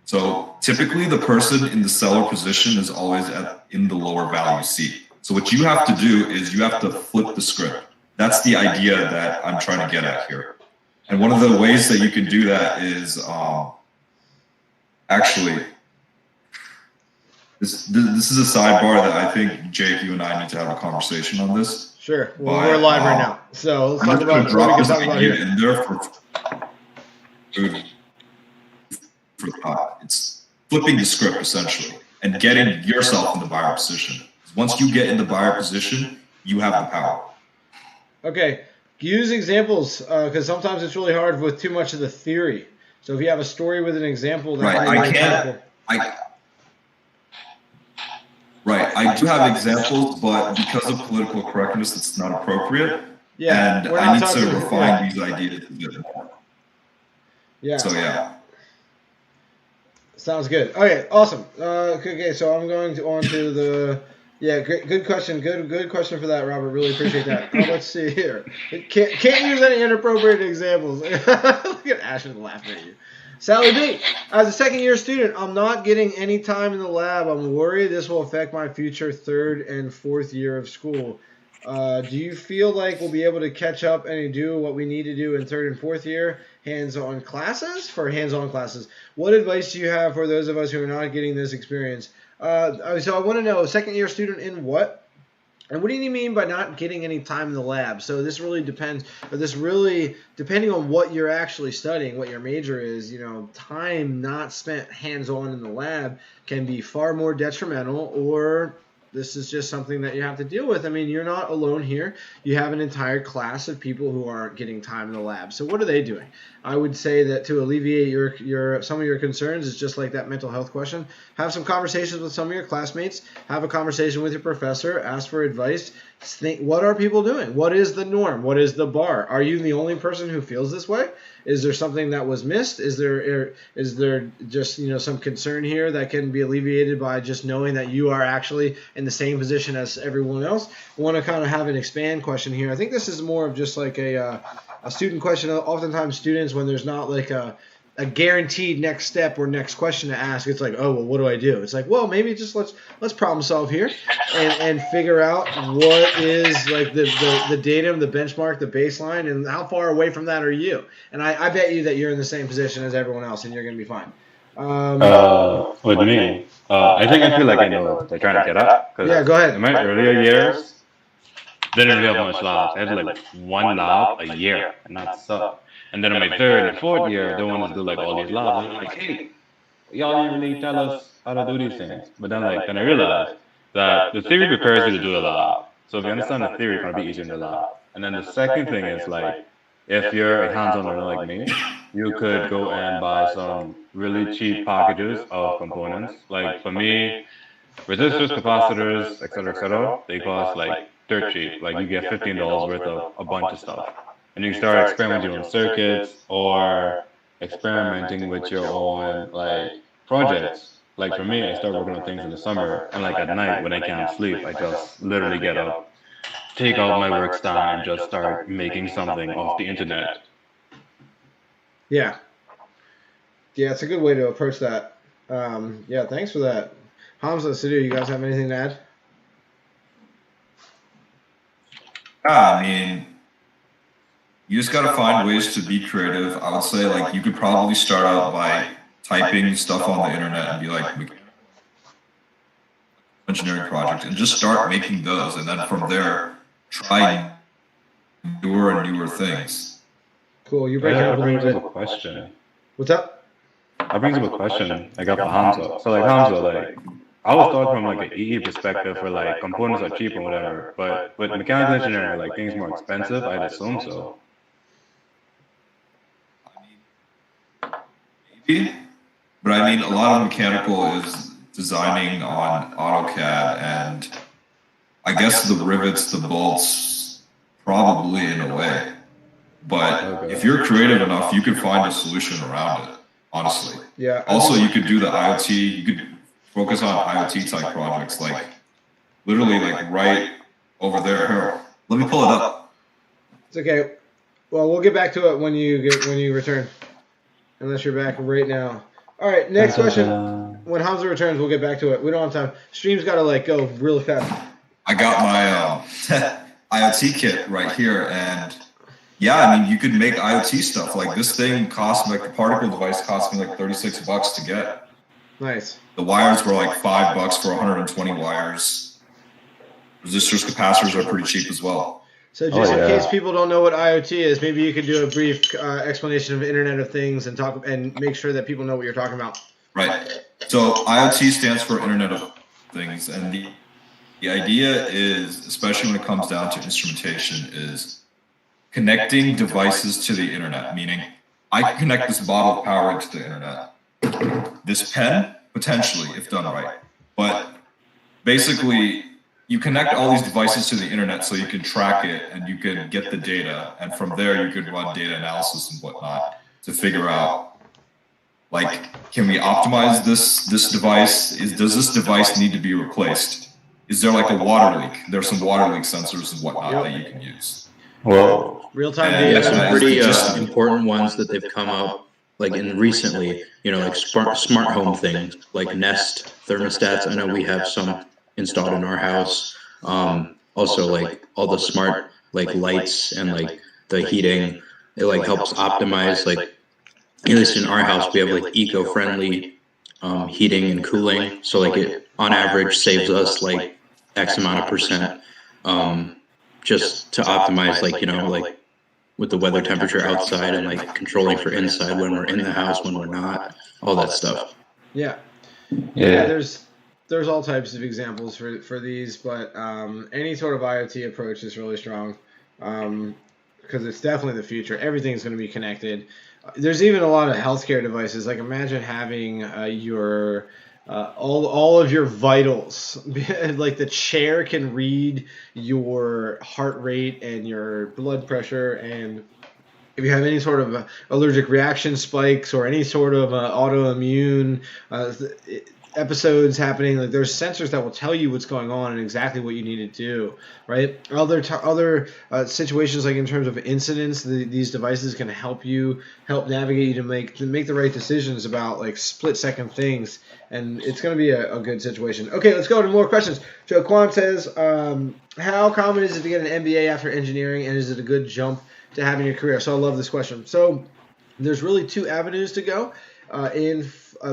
So typically the person in the seller position is always in the lower value seat. So what you have to do is you have to flip the script. That's the idea that I'm trying to get at here. And one of the ways that you can do that is actually, this is a sidebar that I think, Jake, you and I need to have a conversation on this. Sure. Well, we're live right now. So let's talk about what we can talk about here. In there it's flipping the script, essentially, and getting yourself in the buyer position. Once you get in the buyer position, you have the power. Okay, use examples because sometimes it's really hard with too much of the theory. So if you have a story with an example, that I do have examples, but because of political correctness, it's not appropriate. Yeah, and I need to refine these ideas a bit more. Yeah. So yeah. Sounds good. Okay, awesome. Okay, so I'm going on to the. Yeah, good question. Good question for that, Robert. Really appreciate that. Let's see here. Can't use any inappropriate examples. Look at Ashton laughing at you. Sally B, as a second-year student, I'm not getting any time in the lab. I'm worried this will affect my future third and fourth year of school. Do you feel like we'll be able to catch up and do what we need to do in third and fourth year hands-on classes? For hands-on classes, what advice do you have for those of us who are not getting this experience? So I want to know, second-year student in what? And what do you mean by not getting any time in the lab? So this really depends, depending on what you're actually studying, what your major is, time not spent hands-on in the lab can be far more detrimental, or this is just something that you have to deal with. I mean, you're not alone here. You have an entire class of people who aren't getting time in the lab. So what are they doing? I would say that to alleviate your some of your concerns is just like that mental health question. Have some conversations with some of your classmates. Have a conversation with your professor. Ask for advice. Think, what are people doing? What is the norm? What is the bar? Are you the only person who feels this way? Is there something that was missed? Is there just some concern here that can be alleviated by just knowing that you are actually in the same position as everyone else? I want to kind of have an expand question here. I think this is more of just like a student question. Oftentimes students, when there's not like a guaranteed next step or next question to ask, it's like, oh, well, what do I do? It's like, well, maybe just let's problem solve here and figure out what is like the datum, the benchmark, the baseline, and how far away from that are you? And I bet you that you're in the same position as everyone else, and you're going to be fine. With me, I feel like I know what they're trying to get at. Yeah, go ahead. In my earlier years, didn't really have much labs. I had like one lab a year, and that sucked. And then in my third and fourth year, they wanted to do like all these labs. And I'm like, hey, y'all didn't really tell us how to do these things. But then I realized that the theory prepares you to do the lab. So if you understand the theory, it's going to be easier in the lab. And then the second thing is like, if you're a hands-on learner like me, you could go and buy some really cheap packages of components. Like for me, resistors, capacitors, etc., they cost like dirt cheap. Like you get $15 worth of a bunch of stuff. And you start experimenting on circuits or experimenting with your own like projects. Like for me, I start working on things in the summer, and like at night when I can't sleep, I just literally get up, take out my work stand, and just start making something off the internet. Yeah. Yeah, it's a good way to approach that. Yeah, thanks for that. Hamza, Sudhir, you guys have anything to add? I mean, you just gotta find ways to be creative. I would say like you could probably start out by typing stuff on the internet and be like engineering project and just start making those, and then from there try newer and newer things. Cool. You're breaking up a little bit. A question. What's up? That brings up a question I got for Hamza. So like Hamza, like I was thought from like an EE perspective for like components are cheap and whatever, but with mechanical engineering, like things more expensive, I'd assume so. Maybe, but I mean a lot of mechanical is designing on AutoCAD, and I guess the rivets, the bolts, probably in a way. But if you're creative enough, you could find a solution around it, honestly. Yeah. Also, you could do the IoT, you could focus on IoT type projects, like literally like right over there. Here, let me pull it up. It's okay. Well, we'll get back to it when you return. Unless you're back right now. All right, next question. When Hamza returns, we'll get back to it. We don't have time. Stream's got to like go really fast. I got my IoT kit right here, and yeah, I mean, you could make IoT stuff. Like this thing cost, like the particle device cost me like $36 to get. Nice. The wires were like $5 for 120 wires. Resistors, capacitors are pretty cheap as well. So just in case people don't know what IoT is, maybe you could do a brief explanation of Internet of Things and talk and make sure that people know what you're talking about. Right. So IoT stands for Internet of Things, and the idea is, especially when it comes down to instrumentation, is connecting devices to the internet. Meaning, I can connect this bottle of power to the internet. This pen, potentially, if done right. But basically, you connect all these devices to the internet so you can track it and you can get the data. And from there, you can run data analysis and whatnot to figure out, like, can we optimize this device? Does this device need to be replaced? Is there like a water leak? There's some water leak sensors and whatnot that you can use. Well, real-time Yeah, data. some pretty important ones that they've come out like in recently, like smart home things like Nest thermostats. I know we have some installed in our house. Also like all the smart like lights and like the heating, it like helps optimize, like at least in our house we have like eco-friendly heating and cooling, so like it on average saves us like X amount of percent, just to optimize, like like with the weather temperature outside and like controlling for inside when we're in the house, when we're not, all that stuff. Yeah. There's all types of examples for these, but any sort of IoT approach is really strong, because it's definitely the future. Everything's going to be connected. There's even a lot of healthcare devices. Like imagine having your all of your vitals. Like the chair can read your heart rate and your blood pressure, and if you have any sort of allergic reaction spikes or any sort of autoimmune episodes happening, like there's sensors that will tell you what's going on and exactly what you need to do, right? Other situations, like in terms of incidents, these devices can help navigate you to make the right decisions about like split-second things, and it's going to be a good situation. Okay, let's go to more questions. Joe Kwan says, how common is it to get an MBA after engineering, and is it a good jump to having a career? So I love this question. So there's really two avenues to go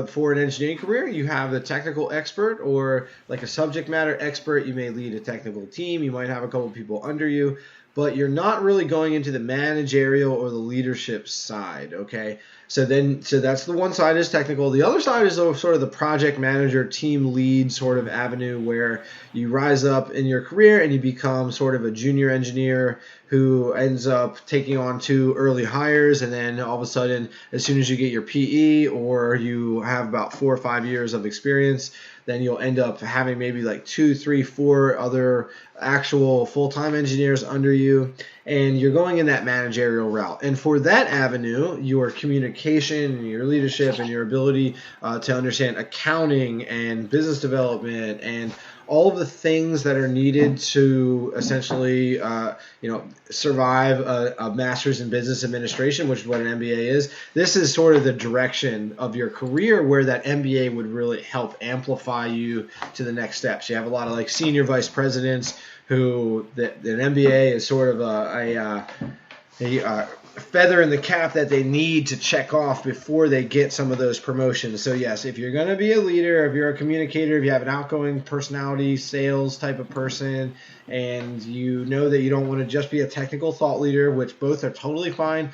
for an engineering career. You have the technical expert, or like a subject matter expert. You may lead a technical team. You might have a couple people under you, but you're not really going into the managerial or the leadership side, okay? So that's the one side is technical. The other side is sort of the project manager, team lead sort of avenue, where you rise up in your career and you become sort of a junior engineer who ends up taking on 2 early hires, and then all of a sudden, as soon as you get your PE or you have about 4 or 5 years of experience, then you'll end up having maybe like 2, 3, 4 other actual full-time engineers under you, and you're going in that managerial route. And for that avenue, your communication, your leadership, and your ability to understand accounting and business development and all of the things that are needed to essentially, survive a master's in business administration, which is what an MBA is. This is sort of the direction of your career where that MBA would really help amplify you to the next steps. You have a lot of like senior vice presidents who an MBA is sort of a feather in the cap that they need to check off before they get some of those promotions. So yes, if you're going to be a leader, if you're a communicator, if you have an outgoing personality, sales type of person, and you know that you don't want to just be a technical thought leader, which both are totally fine.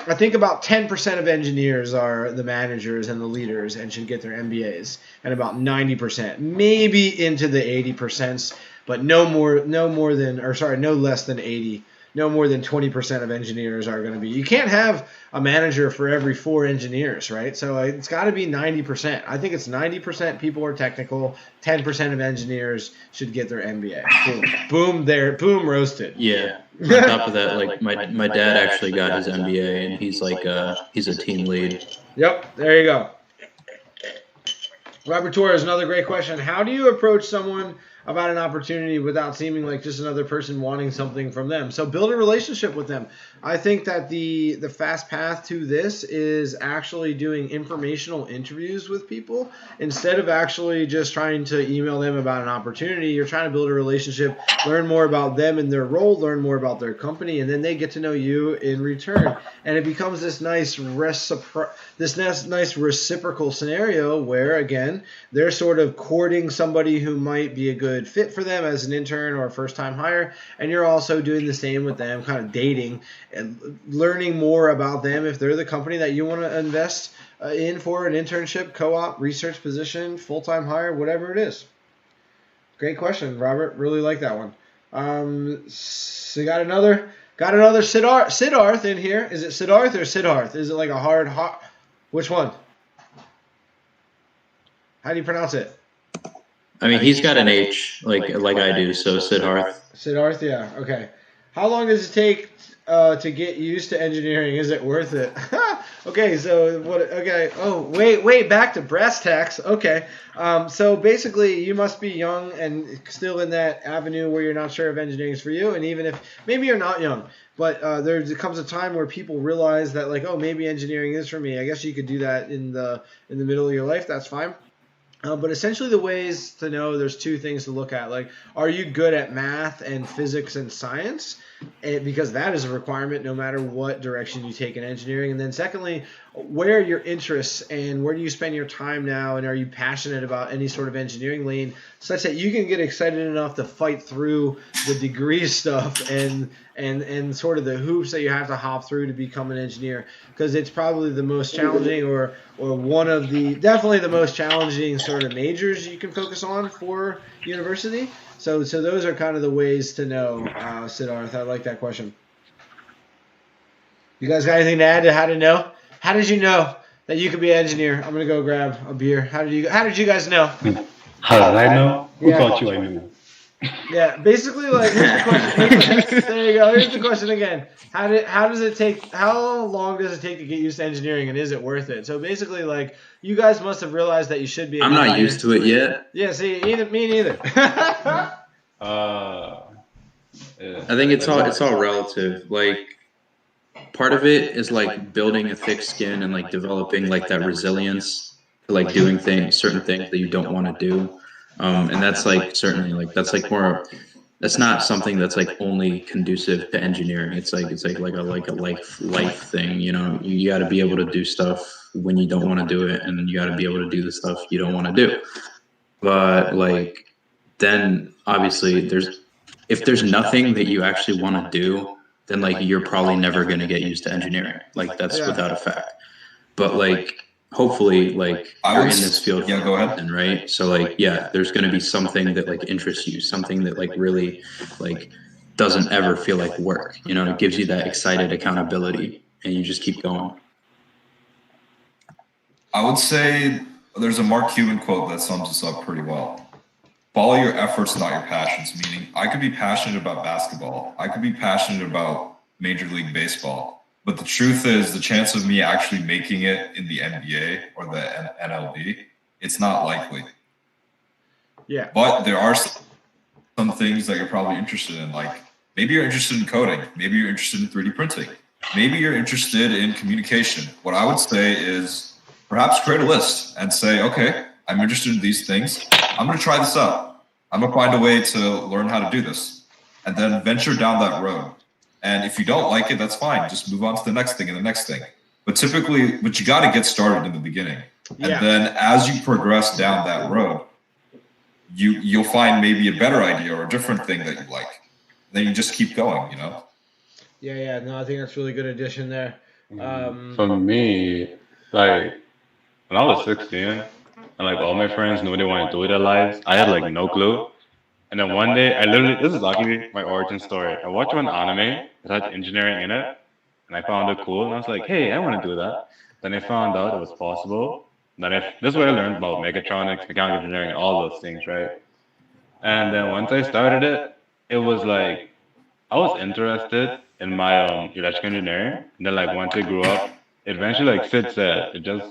I think about 10% of engineers are the managers and the leaders and should get their MBAs, and about 90%, maybe into the 80%, but no less than 80. No more than 20% of engineers are going to be. You can't have a manager for every 4 engineers, right? So it's got to be 90%. I think it's 90% people are technical, 10% of engineers should get their MBA. Boom, roasted. Yeah. On top of that, like my dad actually got his MBA, and he's like he's a team lead. Yep, there you go. Robert Torres, another great question. How do you approach someone about an opportunity without seeming like just another person wanting something from them? So build a relationship with them. I think that the fast path to this is actually doing informational interviews with people instead of actually just trying to email them about an opportunity. You're trying to build a relationship, learn more about them and their role, learn more about their company, and then they get to know you in return. And it becomes this nice reciprocal scenario where, again, they're sort of courting somebody who might be a good fit for them as an intern or a first-time hire, and you're also doing the same with them, kind of dating and learning more about them if they're the company that you want to invest in for an internship, co-op, research position, full-time hire, whatever it is. Great question, Robert. Really like that one. So got another Siddharth in here. Is it Siddharth or Siddharth? Is it like a hard? Which one? How do you pronounce it? I mean, he's got an H like I do, so Siddharth. Siddharth, yeah. Okay. How long does it take to get used to engineering? Is it worth it? Okay, so what? Okay. Oh, wait. Back to brass tacks. Okay. So basically, you must be young and still in that avenue where you're not sure if engineering is for you, and even if maybe you're not young, but there comes a time where people realize that, like, oh, maybe engineering is for me. I guess you could do that in the middle of your life. That's fine. But essentially the ways to know, there's 2 things to look at. Like, are you good at math and physics and science? Because that is a requirement no matter what direction you take in engineering. And then secondly, where are your interests and where do you spend your time now? And are you passionate about any sort of engineering lane such that you can get excited enough to fight through the degree stuff and sort of the hoops that you have to hop through to become an engineer? Because it's probably the most challenging or definitely the most challenging sort of majors you can focus on for university. So those are kind of the ways to know, Siddharth. I like that question. You guys got anything to add to how to know? How did you know that you could be an engineer? I'm gonna go grab a beer. How did you guys know? How did I know? Who taught you I knew? Yeah, basically, like, here's the question. There you go. Here's the question again. How long does it take to get used to engineering, and is it worth it? So basically, like, you guys must have realized that you should be. I'm not used to it yet. Yeah, see, me neither. Yeah. I think it's all relative. Like, part of it is like building a thick skin and like developing like that resilience to like doing certain things that you don't want to do. And that's like certainly like that's not something that's like only conducive to engineering. It's like a life thing, you know. You got to be able to do stuff when you don't want to do it, and you got to be able to do the stuff you don't want to do. But like, then obviously if there's nothing that you actually want to do, then like you're probably never going to get used to engineering. Like, that's without a fact. But like, hopefully, like, you're in this field. Yeah, go ahead. Right. So like, yeah, there's going to be something that like interests you, something that like really like doesn't ever feel like work. You know, it gives you that excited accountability, and you just keep going. I would say there's a Mark Cuban quote that sums this up pretty well. Follow your efforts, not your passions. Meaning, I could be passionate about basketball. I could be passionate about Major League Baseball. But the truth is, the chance of me actually making it in the NBA or the NLB, it's not likely. Yeah. But there are some some things that you're probably interested in. Like maybe you're interested in coding, maybe you're interested in 3D printing, maybe you're interested in communication. What I would say is perhaps create a list and say, okay, I'm interested in these things. I'm going to try this out. I'm going to find a way to learn how to do this, and then venture down that road. And if you don't like it, that's fine. Just move on to the next thing and the next thing. But typically, but you got to get started in the beginning. And then as you progress down that road, you'll find maybe a better idea or a different thing that you like. Then you just keep going, you know? Yeah. No, I think that's a really good addition there. For me, like when I was 16, and like all my friends knew what they wanted to do with their lives, I had like no clue. And then one day, this is actually my origin story. I watched one anime that had engineering in it, and I found it cool, and I was like, hey, I want to do that. Then I found out it was possible. This is where I learned about mechatronics, mechanical engineering, and all those things, right? And then once I started it, it was like, I was interested in my electrical engineering. And then like once I grew up, eventually like Sid said, it just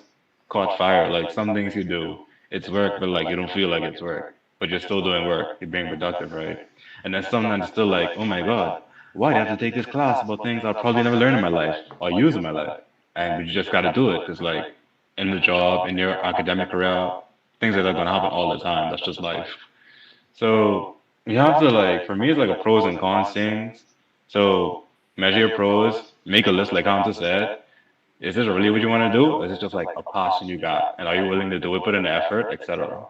caught fire. Like some things you do, it's work, but like you don't feel like it's work, but you're still doing work. You're being productive, right? And then sometimes it's still like, oh my God, why do I have to take this class about things I'll probably never learn in my life or use in my life? And you just got to do it because like in the job, in your academic career, things like that are going to happen all the time. That's just life. So you have to like, for me, it's like a pros and cons thing. So measure your pros, make a list like Hunter said. Is this really what you want to do? Or is it just like a passion you got? And are you willing to do it, put in the effort, etc.?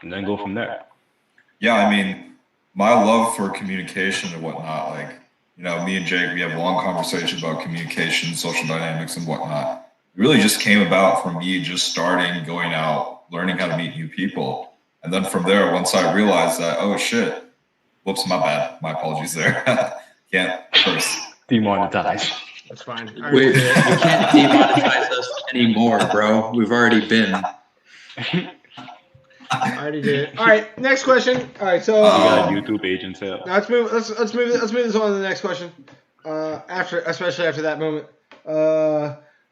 And then go from there. Yeah, I mean, my love for communication and whatnot, like, you know, me and Jake, we have long conversations about communication, social dynamics and whatnot. It really just came about from me just starting, going out, learning how to meet new people. And then from there, once I realized that, oh shit, whoops, my bad. My apologies there. Can't curse. Demonetized. That's fine. You can't demonetize us anymore, bro. We've already been. I already did it. All right, next question. All right, so you got a YouTube page and stuff. let's move this on to the next question. Especially after that moment.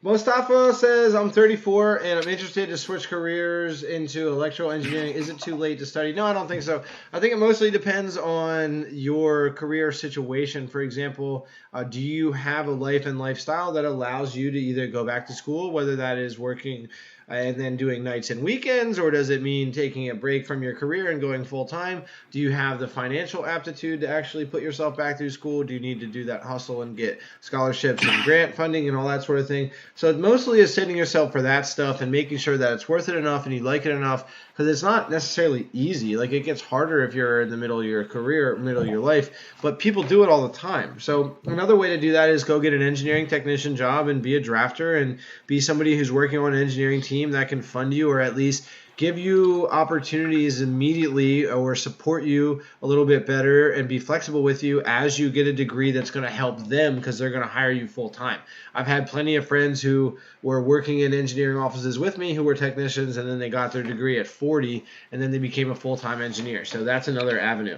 Mustafa says, I'm 34 and I'm interested to switch careers into electrical engineering. Is it too late to study? No, I don't think so. I think it mostly depends on your career situation. For example, do you have a life and lifestyle that allows you to either go back to school, whether that is working and then doing nights and weekends, or does it mean taking a break from your career and going full time? Do you have the financial aptitude to actually put yourself back through school? Do you need to do that hustle and get scholarships and grant funding and all that sort of thing? So it mostly is setting yourself for that stuff and making sure that it's worth it enough and you like it enough, because it's not necessarily easy. Like, it gets harder if you're in the middle of your career, middle of your life, but people do it all the time. So another way to do that is go get an engineering technician job and be a drafter and be somebody who's working on an engineering team that can fund you, or at least give you opportunities immediately, or support you a little bit better and be flexible with you as you get a degree that's going to help them, because they're going to hire you full time. I've had plenty of friends who were working in engineering offices with me who were technicians, and then they got their degree at 40 and then they became a full-time engineer. So that's another avenue.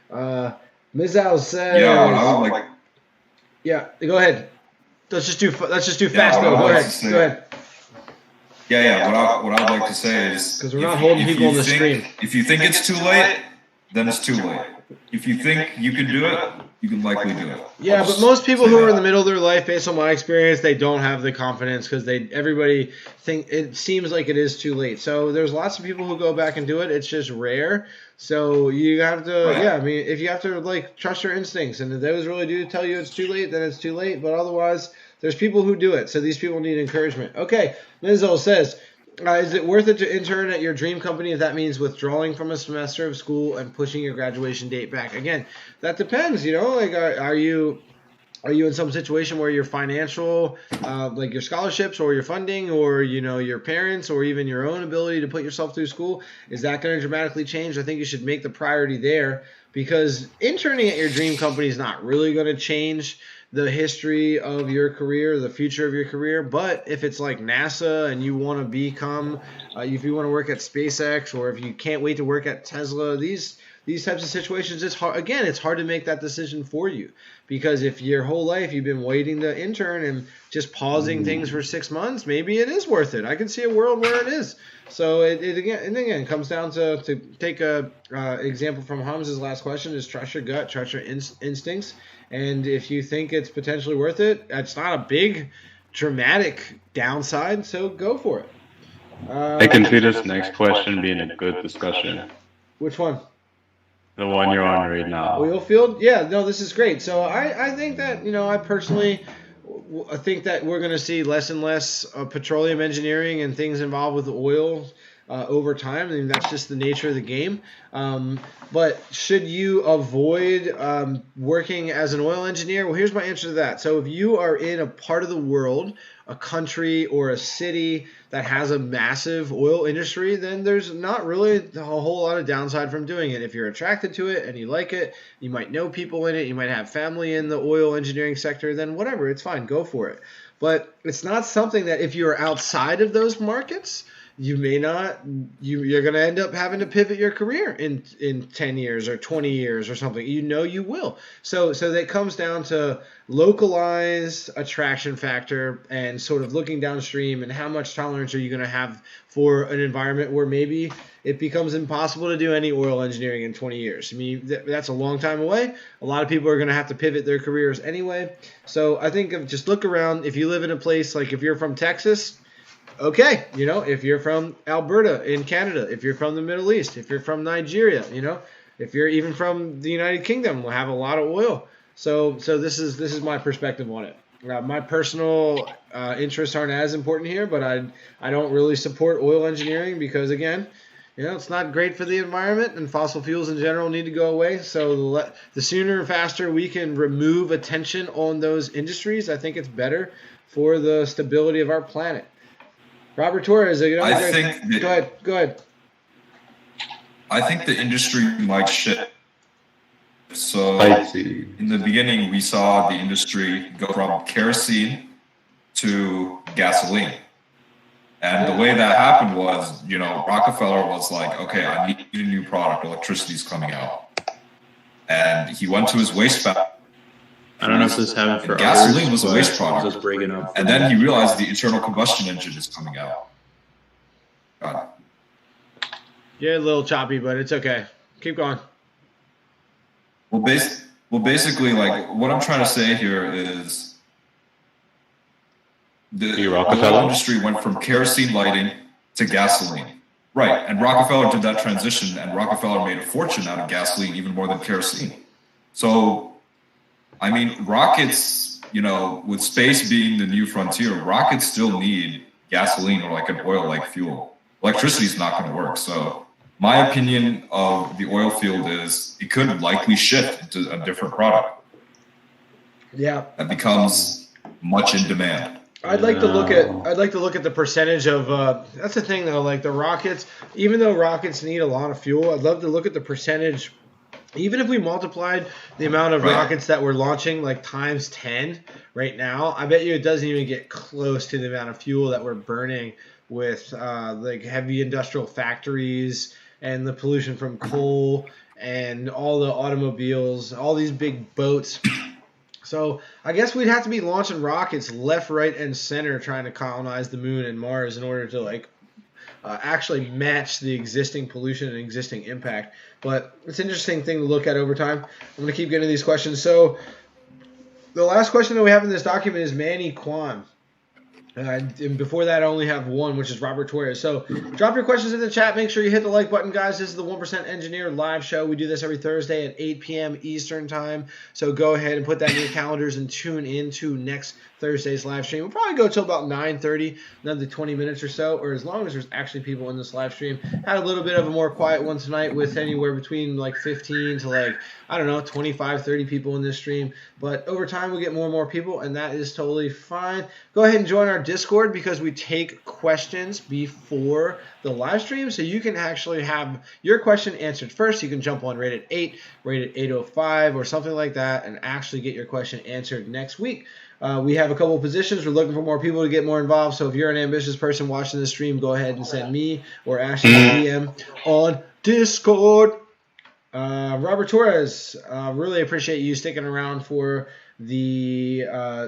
Mizal says, go ahead. Let's just do fast though. Go ahead. Yeah. What I'd like to say is, because we're not holding people on the stream. If you think it's too late, then it's too late. If you think you can do it, you can likely do it. Yeah, but most people who are in the middle of their life, based on my experience, they don't have the confidence, because everybody think it seems like it is too late. So there's lots of people who go back and do it. It's just rare. So you have to, if you have to like trust your instincts, and if those really do tell you it's too late, then it's too late. But otherwise, there's people who do it. So these people need encouragement. Okay, Mizzo says, is it worth it to intern at your dream company if that means withdrawing from a semester of school and pushing your graduation date back? Again, that depends, like, are you in some situation where your financial, like your scholarships or your funding, or, your parents, or even your own ability to put yourself through school, is that going to dramatically change? I think you should make the priority there, because interning at your dream company is not really going to change the history of your career, the future of your career. But if it's like NASA and you want to become, if you want to work at SpaceX, or if you can't wait to work at Tesla, these these types of situations, it's hard. Again, it's hard to make that decision for you, because if your whole life you've been waiting to intern and just pausing things for 6 months, maybe it is worth it. I can see a world where it is. So it again comes down to take a example from Hamza's last question, is trust your gut, trust your instincts, and if you think it's potentially worth it, it's not a big dramatic downside, so go for it. I can see this next question being a good discussion. Which one? The one you're on right now. Oil field? Yeah, no, this is great. So I think that, I personally think that we're going to see less and less petroleum engineering and things involved with oil over time. I mean, that's just the nature of the game. But should you avoid working as an oil engineer? Well, here's my answer to that. So if you are in a part of the world, a country or a city that has a massive oil industry, then there's not really a whole lot of downside from doing it. If you're attracted to it and you like it, you might know people in it, you might have family in the oil engineering sector, then whatever, it's fine, go for it. But it's not something that if you're outside of those markets, you may not, you're going to end up having to pivot your career in 10 years or 20 years or something. You will. So that comes down to localized attraction factor and sort of looking downstream, and how much tolerance are you going to have for an environment where maybe it becomes impossible to do any oil engineering in 20 years. I mean, that's a long time away. A lot of people are going to have to pivot their careers anyway. So I think just look around. If you live in a place, like if you're from Texas, okay, if you're from Alberta in Canada, if you're from the Middle East, if you're from Nigeria, if you're even from the United Kingdom, we'll have a lot of oil. So this is my perspective on it. My personal interests aren't as important here, but I don't really support oil engineering because, again, it's not great for the environment, and fossil fuels in general need to go away. So the sooner and faster we can remove attention on those industries, I think it's better for the stability of our planet. Robert Torres, go ahead. I think the industry might shift. So in the beginning, we saw the industry go from kerosene to gasoline. And the way that happened was, Rockefeller was like, okay, I need a new product. Electricity's coming out. And he went to his waste factory. I don't know if this happened for gasoline was a waste product. Just breaking up. And then he realized the internal combustion engine is coming out. Got it. You're a little choppy, but it's okay. Keep going. Well, basically, like, what I'm trying to say here is the oil industry went from kerosene lighting to gasoline. Right. And Rockefeller did that transition, and Rockefeller made a fortune out of gasoline even more than kerosene. So, I mean, rockets, with space being the new frontier, rockets still need gasoline or like an oil-like fuel. Electricity is not going to work. So my opinion of the oil field is it could likely shift into a different product. Yeah. That becomes much in demand. I'd like to look at the percentage of that's the thing though, like the rockets, even though rockets need a lot of fuel, I'd love to look at the percentage. Even if we multiplied the amount of rockets that we're launching like times 10 right now, I bet you it doesn't even get close to the amount of fuel that we're burning with like heavy industrial factories and the pollution from coal and all the automobiles, all these big boats. So I guess we'd have to be launching rockets left, right, and center trying to colonize the moon and Mars in order to actually match the existing pollution and existing impact. But it's an interesting thing to look at over time. I'm going to keep getting these questions. So the last question that we have in this document is Manny Kwan. And before that, I only have one, which is Robert Torres. So drop your questions in the chat. Make sure you hit the like button, guys. This is the 1% Engineer live show. We do this every Thursday at 8 p.m. Eastern time. So go ahead and put that in your calendars and tune into next Thursday's live stream. We'll probably go till about 9:30, another 20 minutes or so, or as long as there's actually people in this live stream. Had a little bit of a more quiet one tonight with anywhere between 15 to 25, 30 people in this stream. But over time, we get more and more people, and that is totally fine. Go ahead and join our Discord because we take questions before the live stream, so you can actually have your question answered first. You can jump on right at 8, right at 8:05 or something like that, and actually get your question answered next week. We have a couple of positions. We're looking for more people to get more involved. So if you're an ambitious person watching this stream, go ahead and send me or Ashley a DM on Discord. Robert Torres, really appreciate you sticking around for the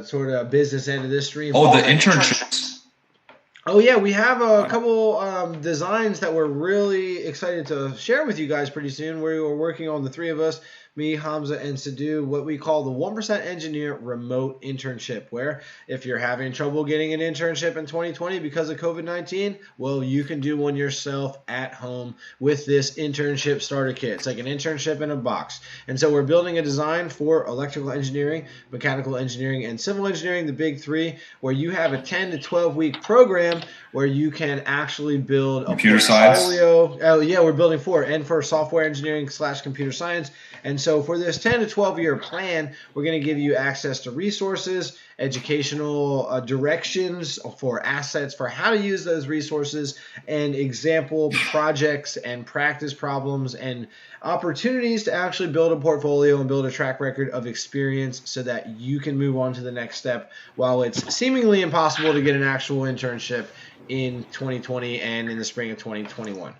sort of business end of this stream. Oh, the internships. Oh, yeah, we have a couple designs that we're really excited to share with you guys pretty soon. We were working on, the three of us, me, Hamza, and Sadhu, what we call the 1% Engineer Remote Internship, where if you're having trouble getting an internship in 2020 because of COVID-19, well, you can do one yourself at home with this internship starter kit. It's like an internship in a box. And so we're building a design for electrical engineering, mechanical engineering, and civil engineering, the big three, where you have a 10 to 12-week program where you can actually build a computer portfolio. Science. Oh, yeah, we're building for software engineering / computer science. And so for this 10 to 12-year plan, we're going to give you access to resources, educational directions for assets for how to use those resources, and example projects and practice problems and opportunities to actually build a portfolio and build a track record of experience so that you can move on to the next step while it's seemingly impossible to get an actual internship in 2020 and in the spring of 2021.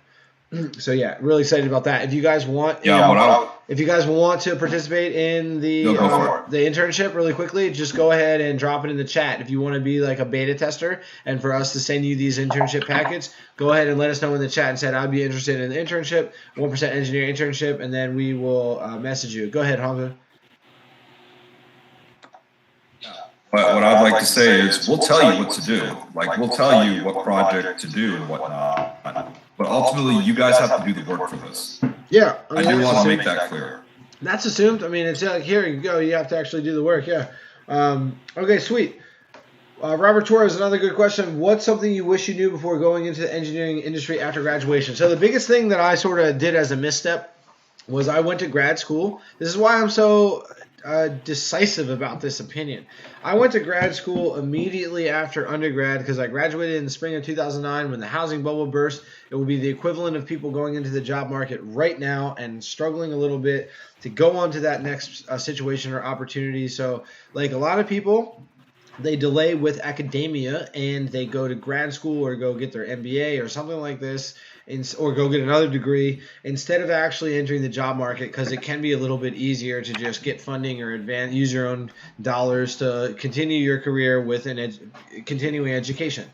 So yeah, really excited about that. If you guys want, if you guys want to participate in the internship really quickly, just go ahead and drop it in the chat. If you want to be like a beta tester and for us to send you these internship packets, go ahead and let us know in the chat and said I'd be interested in the internship, 1% engineer internship, and then we will message you. Go ahead, Hamza. But what I'd like to say is we'll tell you what to do. Like, we'll tell you what project to do and whatnot. But ultimately, you guys have to do the work for this. Yeah. I do want to make that clear. That's assumed. I mean, it's like, here you go. You have to actually do the work. Yeah. Okay, sweet. Robert Torres, another good question. What's something you wish you knew before going into the engineering industry after graduation? So the biggest thing that I sort of did as a misstep was I went to grad school. This is why I'm so decisive about this opinion. I went to grad school immediately after undergrad because I graduated in the spring of 2009 when the housing bubble burst. It would be the equivalent of people going into the job market right now and struggling a little bit to go on to that next situation or opportunity. So like a lot of people, they delay with academia and they go to grad school or go get their MBA or something like this, or go get another degree instead of actually entering the job market, because it can be a little bit easier to just get funding or use your own dollars to continue your career with continuing education.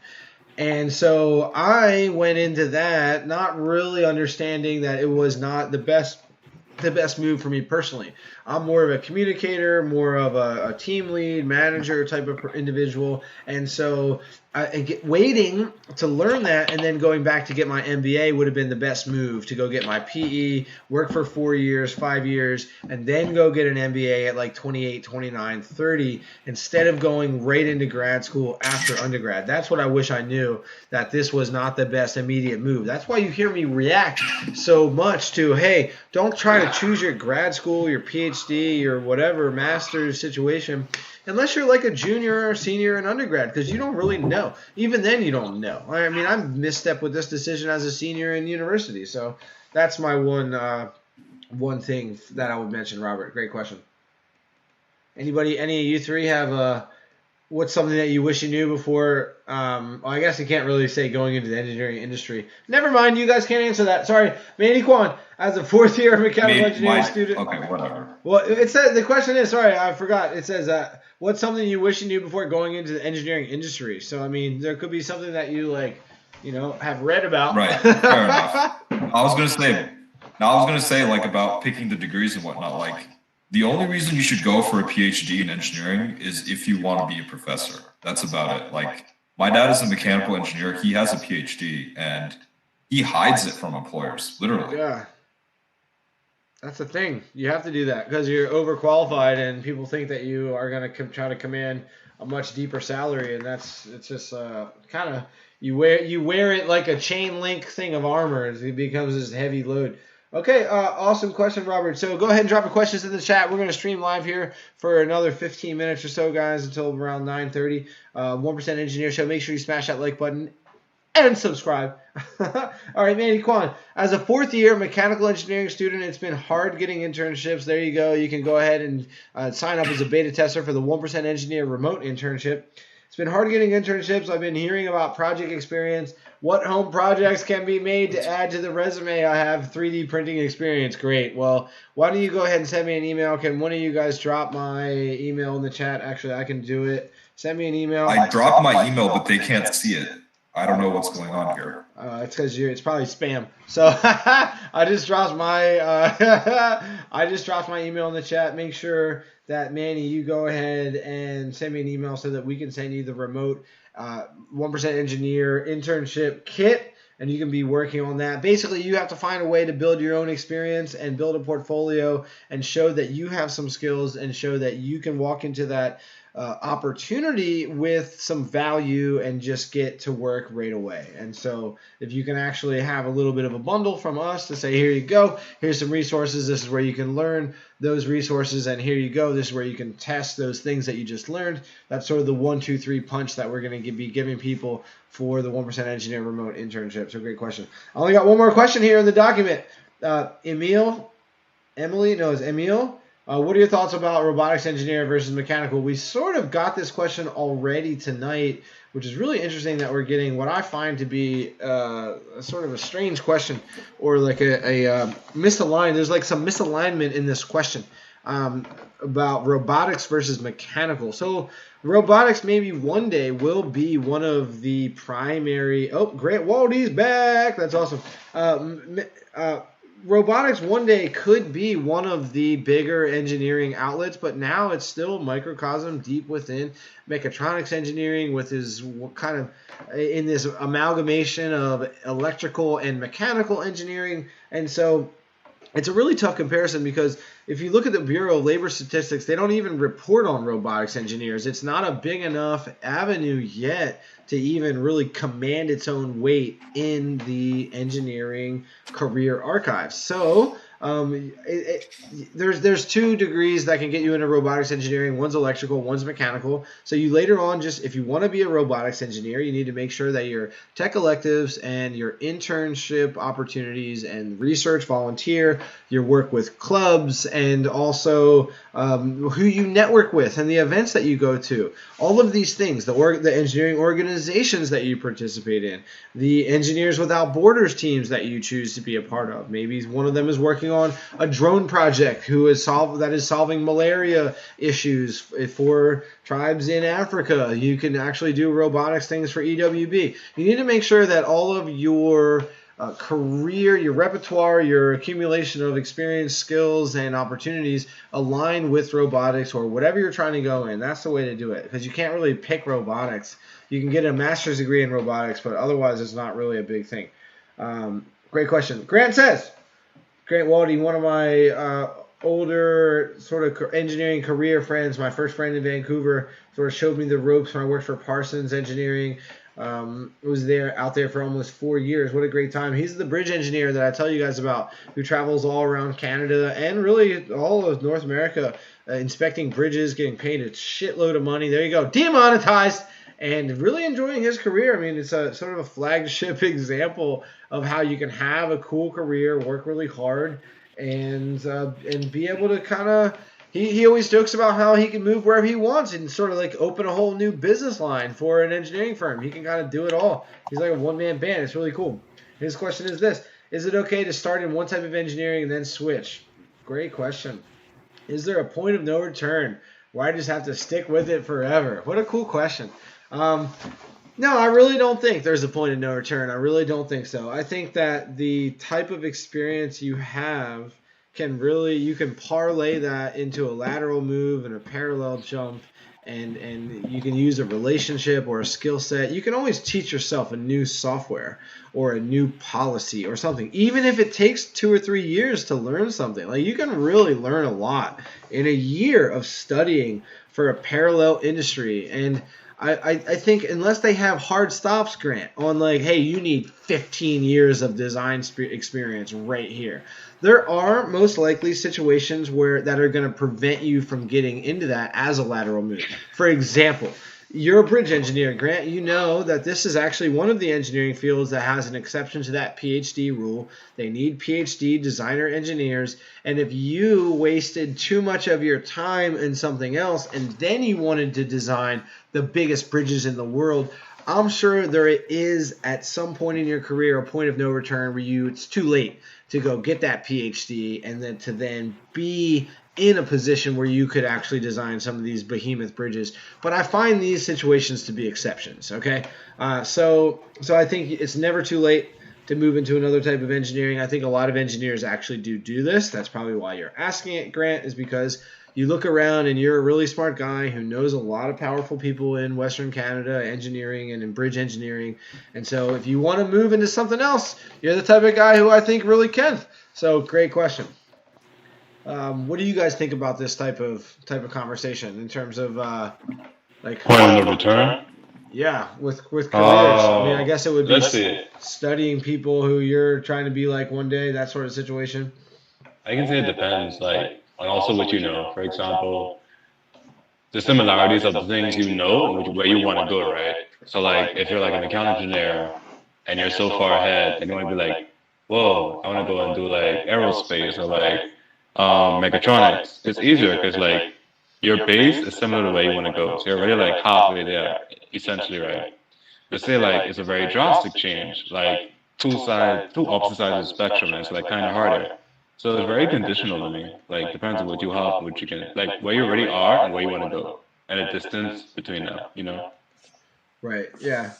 And so I went into that not really understanding that it was not the best move for me personally. I'm more of a communicator, more of a team lead, manager type of individual. And so waiting to learn that and then going back to get my MBA would have been the best move, to go get my PE, work for 4 years, 5 years, and then go get an MBA at like 28, 29, 30, instead of going right into grad school after undergrad. That's what I wish I knew, that this was not the best immediate move. That's why you hear me react so much to, hey, don't try to choose your grad school, your PhD, or whatever master's situation unless you're like a junior or senior in undergrad, because you don't really know. Even then, you don't know. I mean, I misstepped with this decision as a senior in university. So that's my one thing that I would mention, Robert. Great question. Any of you three have what's something that you wish you knew before? Well, I guess you can't really say going into the engineering industry. Never mind, you guys can't answer that. Sorry. Manny Kwan, as a fourth-year mechanical engineering student. Okay, whatever. Well, it says, the question is, sorry, I forgot. It says, what's something you wish you knew before going into the engineering industry? So, I mean, there could be something that you, have read about. Right, fair enough. I was going to say, like, about picking the degrees and whatnot, like, the only reason you should go for a PhD in engineering is if you want to be a professor. That's about it. Like, my dad is a mechanical engineer. He has a PhD, and he hides it from employers, literally. Yeah. That's the thing. You have to do that because you're overqualified, and people think that you are going to try to command a much deeper salary, and it's just kind of you wear it like a chain link thing of armor. It becomes this heavy load. Okay, awesome question, Robert. So go ahead and drop your questions in the chat. We're going to stream live here for another 15 minutes or so, guys, until around 9:30. 1% Engineer Show. Make sure you smash that like button and subscribe. All right, Manny Kwan. As a fourth-year mechanical engineering student, it's been hard getting internships. There you go. You can go ahead and sign up as a beta tester for the 1% Engineer remote internship. It's been hard getting internships. I've been hearing about project experience. What home projects can be made to add to the resume? I have 3D printing experience. Great. Well, why don't you go ahead and send me an email? Can one of you guys drop my email in the chat? Actually, I can do it. Send me an email. I dropped my email, but they can't see it. I don't know what's going on here. It's because it's probably spam. So I just dropped my email in the chat. Make sure that Manny, you go ahead and send me an email so that we can send you the remote 1% engineer internship kit, and you can be working on that. Basically, you have to find a way to build your own experience and build a portfolio and show that you have some skills and show that you can walk into that opportunity with some value and just get to work right away. And so if you can actually have a little bit of a bundle from us to say, here you go, here's some resources, this is where you can learn those resources, and here you go, this is where you can test those things that you just learned. That's sort of the 1, 2, 3 punch that we're going to be giving people for the 1% engineer remote internship. So great question. I only got one more question here in the document. Emil. What are your thoughts about robotics engineer versus mechanical? We sort of got this question already tonight, which is really interesting that we're getting what I find to be sort of a strange question, or like a misaligned. There's like some misalignment in this question about robotics versus mechanical. So robotics maybe one day will be one of the primary. Oh, Grant Waldy's back. That's awesome. Robotics one day could be one of the bigger engineering outlets, but now it's still microcosm deep within mechatronics engineering, with his kind of in this amalgamation of electrical and mechanical engineering. And so it's a really tough comparison, because if you look at the Bureau of Labor Statistics, they don't even report on robotics engineers. It's not a big enough avenue yet to even really command its own weight in the engineering career archives. So there's 2 degrees that can get you into robotics engineering. One's electrical, one's mechanical. So you later on, just if you want to be a robotics engineer, you need to make sure that your tech electives and your internship opportunities and research volunteer, your work with clubs, and also who you network with and the events that you go to. All of these things, the engineering organizations that you participate in, the Engineers Without Borders teams that you choose to be a part of. Maybe one of them is working on a drone project that is solving malaria issues for tribes in Africa. You can actually do robotics things for EWB. You need to make sure that all of your career, your repertoire, your accumulation of experience, skills, and opportunities align with robotics or whatever you're trying to go in. That's the way to do it, because you can't really pick robotics. You can get a master's degree in robotics, but otherwise it's not really a big thing. Great question. Grant Waldy, one of my older sort of engineering career friends, my first friend in Vancouver, sort of showed me the ropes when I worked for Parsons Engineering. Was out there for almost 4 years. What a great time. He's the bridge engineer that I tell you guys about, who travels all around Canada and really all of North America, inspecting bridges, getting paid a shitload of money. There you go. Demonetized. And really enjoying his career. I mean, it's a sort of a flagship example of how you can have a cool career, work really hard, and be able to kind of. He always jokes about how he can move wherever he wants and sort of like open a whole new business line for an engineering firm. He can kind of do it all. He's like a one-man band. It's really cool. His question is this: is it okay to start in one type of engineering and then switch? Great question. Is there a point of no return where I just have to stick with it forever? What a cool question. No, I really don't think there's a point of no return. I really don't think so. I think that the type of experience you have you can parlay that into a lateral move and a parallel jump, and you can use a relationship or a skill set. You can always teach yourself a new software or a new policy or something, even if it takes 2 or 3 years to learn something. Like, you can really learn a lot in a year of studying for a parallel industry. And I think unless they have hard stops, Grant, on like, hey, you need 15 years of design experience right here, there are most likely situations that are going to prevent you from getting into that as a lateral move. For example, You're a bridge engineer, Grant. You know that this is actually one of the engineering fields that has an exception to that PhD rule. They need PhD designer engineers. And if you wasted too much of your time in something else and then you wanted to design the biggest bridges in the world, I'm sure there is at some point in your career a point of no return where it's too late to go get that PhD and then to be in a position where you could actually design some of these behemoth bridges. But I find these situations to be exceptions, okay? So I think it's never too late to move into another type of engineering. I think a lot of engineers actually do this. That's probably why you're asking it, Grant, is because you look around and you're a really smart guy who knows a lot of powerful people in Western Canada engineering and in bridge engineering. And so if you want to move into something else, you're the type of guy who I think really can. So great question. What do you guys think about this type of conversation in terms of point of return? Yeah, with careers. I mean, I guess it would be studying people who you're trying to be like one day, that sort of situation. I can say it depends, like, on also what you know. For example, the similarities of the things you know and where you want to go, right? So, like, if you're like a mechanical engineer and you're so far ahead and you want to be like, whoa, I want to go and do like aerospace or like mechatronics, it's easier because like your base is similar to where you want to go. So you're already like halfway there, essentially, right? But say like it's a very drastic change, like two opposite sides of the spectrum, and it's like kind of harder. So it's very conditional to me. Like depends on what you have, what you can, like where you already are and where you want to go, and the distance between them, you know? Right. Yeah.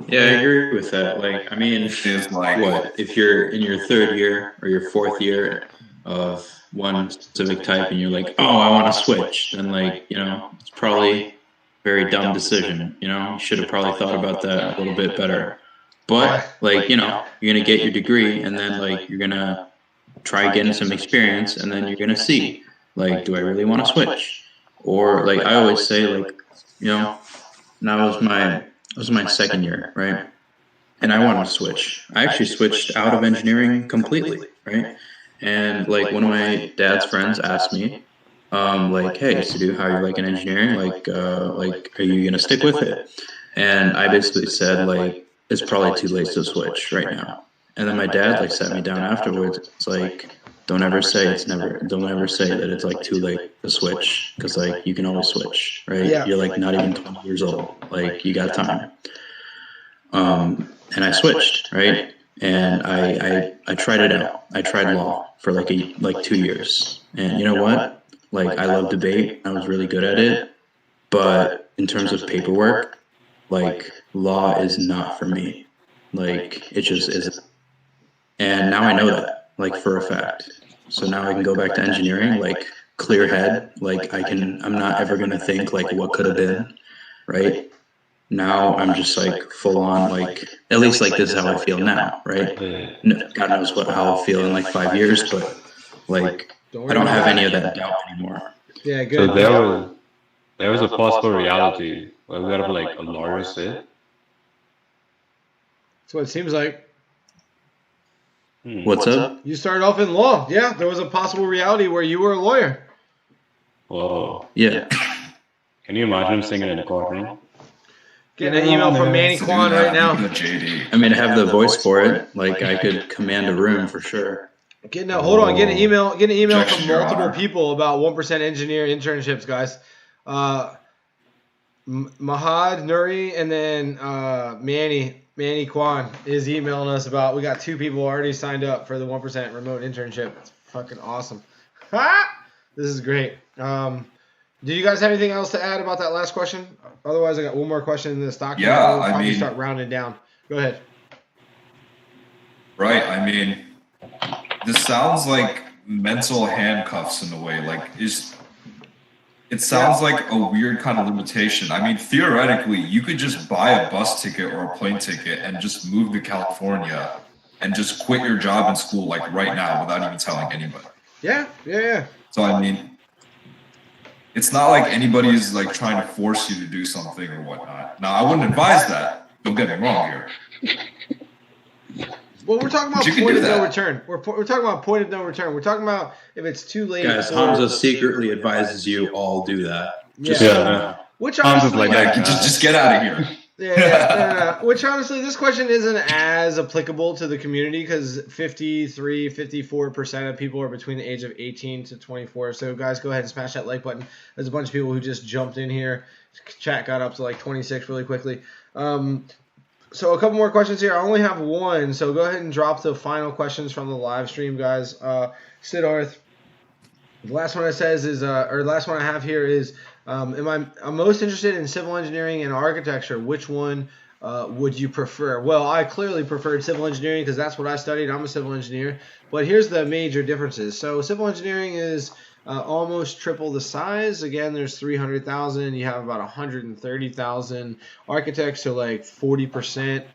Yeah, I agree with that. Like, I mean, if you're in your third year or your fourth year of one specific type and you're like, oh, I want to switch, then like, it's probably a very dumb decision. You should have probably thought about that a little bit better. But like, you're going to get your degree and then like, you're going to try getting some experience and then you're going to see, like, do I really want to switch? Or like, I always say like, now it was my second year, right? And I wanted to switch. I actually switched out of engineering completely, right? And like one of my dad's friends asked me, like, hey, Sidhu, how are you like in engineering? Like, are you gonna stick with it? And I basically said, like, it's probably too late to switch right now. And then my dad like sat me down afterwards. It's like, don't ever say that it's like too late to switch, because like you can always switch, right? Yeah. You're like not even 20 years old, like you got time. And I switched, right? And I tried it out. I tried law for like 2 years, and you know what? Like I love debate. I was really good at it, but in terms of paperwork, like law is not for me. Like it just isn't. And now I know that, like for a fact. So now I can go back to engineering, like clear head, like I'm not ever going to think like what could have been, right? Now I'm just like full on, like, at least like this is how I feel now, right? God knows how I'll feel in like 5 years, but like I don't have any of that doubt anymore. Yeah, good. So there was a possible reality where we have like a lawyer sit. That's what it seems like. What's up? You started off in law. Yeah, there was a possible reality where you were a lawyer. Whoa. Yeah. Can you imagine him singing in the courtroom? Getting an email from Manny Kwan right now. I mean, I have the voice for it. Like, I could command a room for sure. Get an email from multiple people about 1% engineer internships, guys. Mahad Nuri and then Manny Kwan is emailing us about, we got 2 people already signed up for the 1% remote internship. It's fucking awesome. This is great. Do you guys have anything else to add about that last question? Otherwise, I got one more question in this document. Yeah, we'll probably start rounding down. Go ahead. Right. I mean, this sounds like mental handcuffs in a way. Like, it sounds like a weird kind of limitation. I mean, theoretically, you could just buy a bus ticket or a plane ticket and just move to California and just quit your job in school, like right now, without even telling anybody. Yeah. So, I mean, it's not like anybody's like trying to force you to do something or whatnot. Now, I wouldn't advise that. Don't get me wrong here. Well, we're talking about point of no return. We're talking about point of no return. We're talking about if it's too late. Guys, Hamza secretly advises you all do that. Yeah. Which honestly, just get out of here. Yeah. Which honestly, this question isn't as applicable to the community because 54% of people are between the age of 18 to 24. So guys, go ahead and smash that like button. There's a bunch of people who just jumped in here. Chat got up to like 26 really quickly. So a couple more questions here. I only have one, so go ahead and drop the final questions from the live stream, guys. Siddharth, the last one it says is, or the last one I have here is, I'm most interested in civil engineering and architecture. Which one would you prefer? Well, I clearly preferred civil engineering because that's what I studied. I'm a civil engineer. But here's the major differences. So civil engineering is almost triple the size. Again, there's 300,000. You have about 130,000 architects, so like 40%.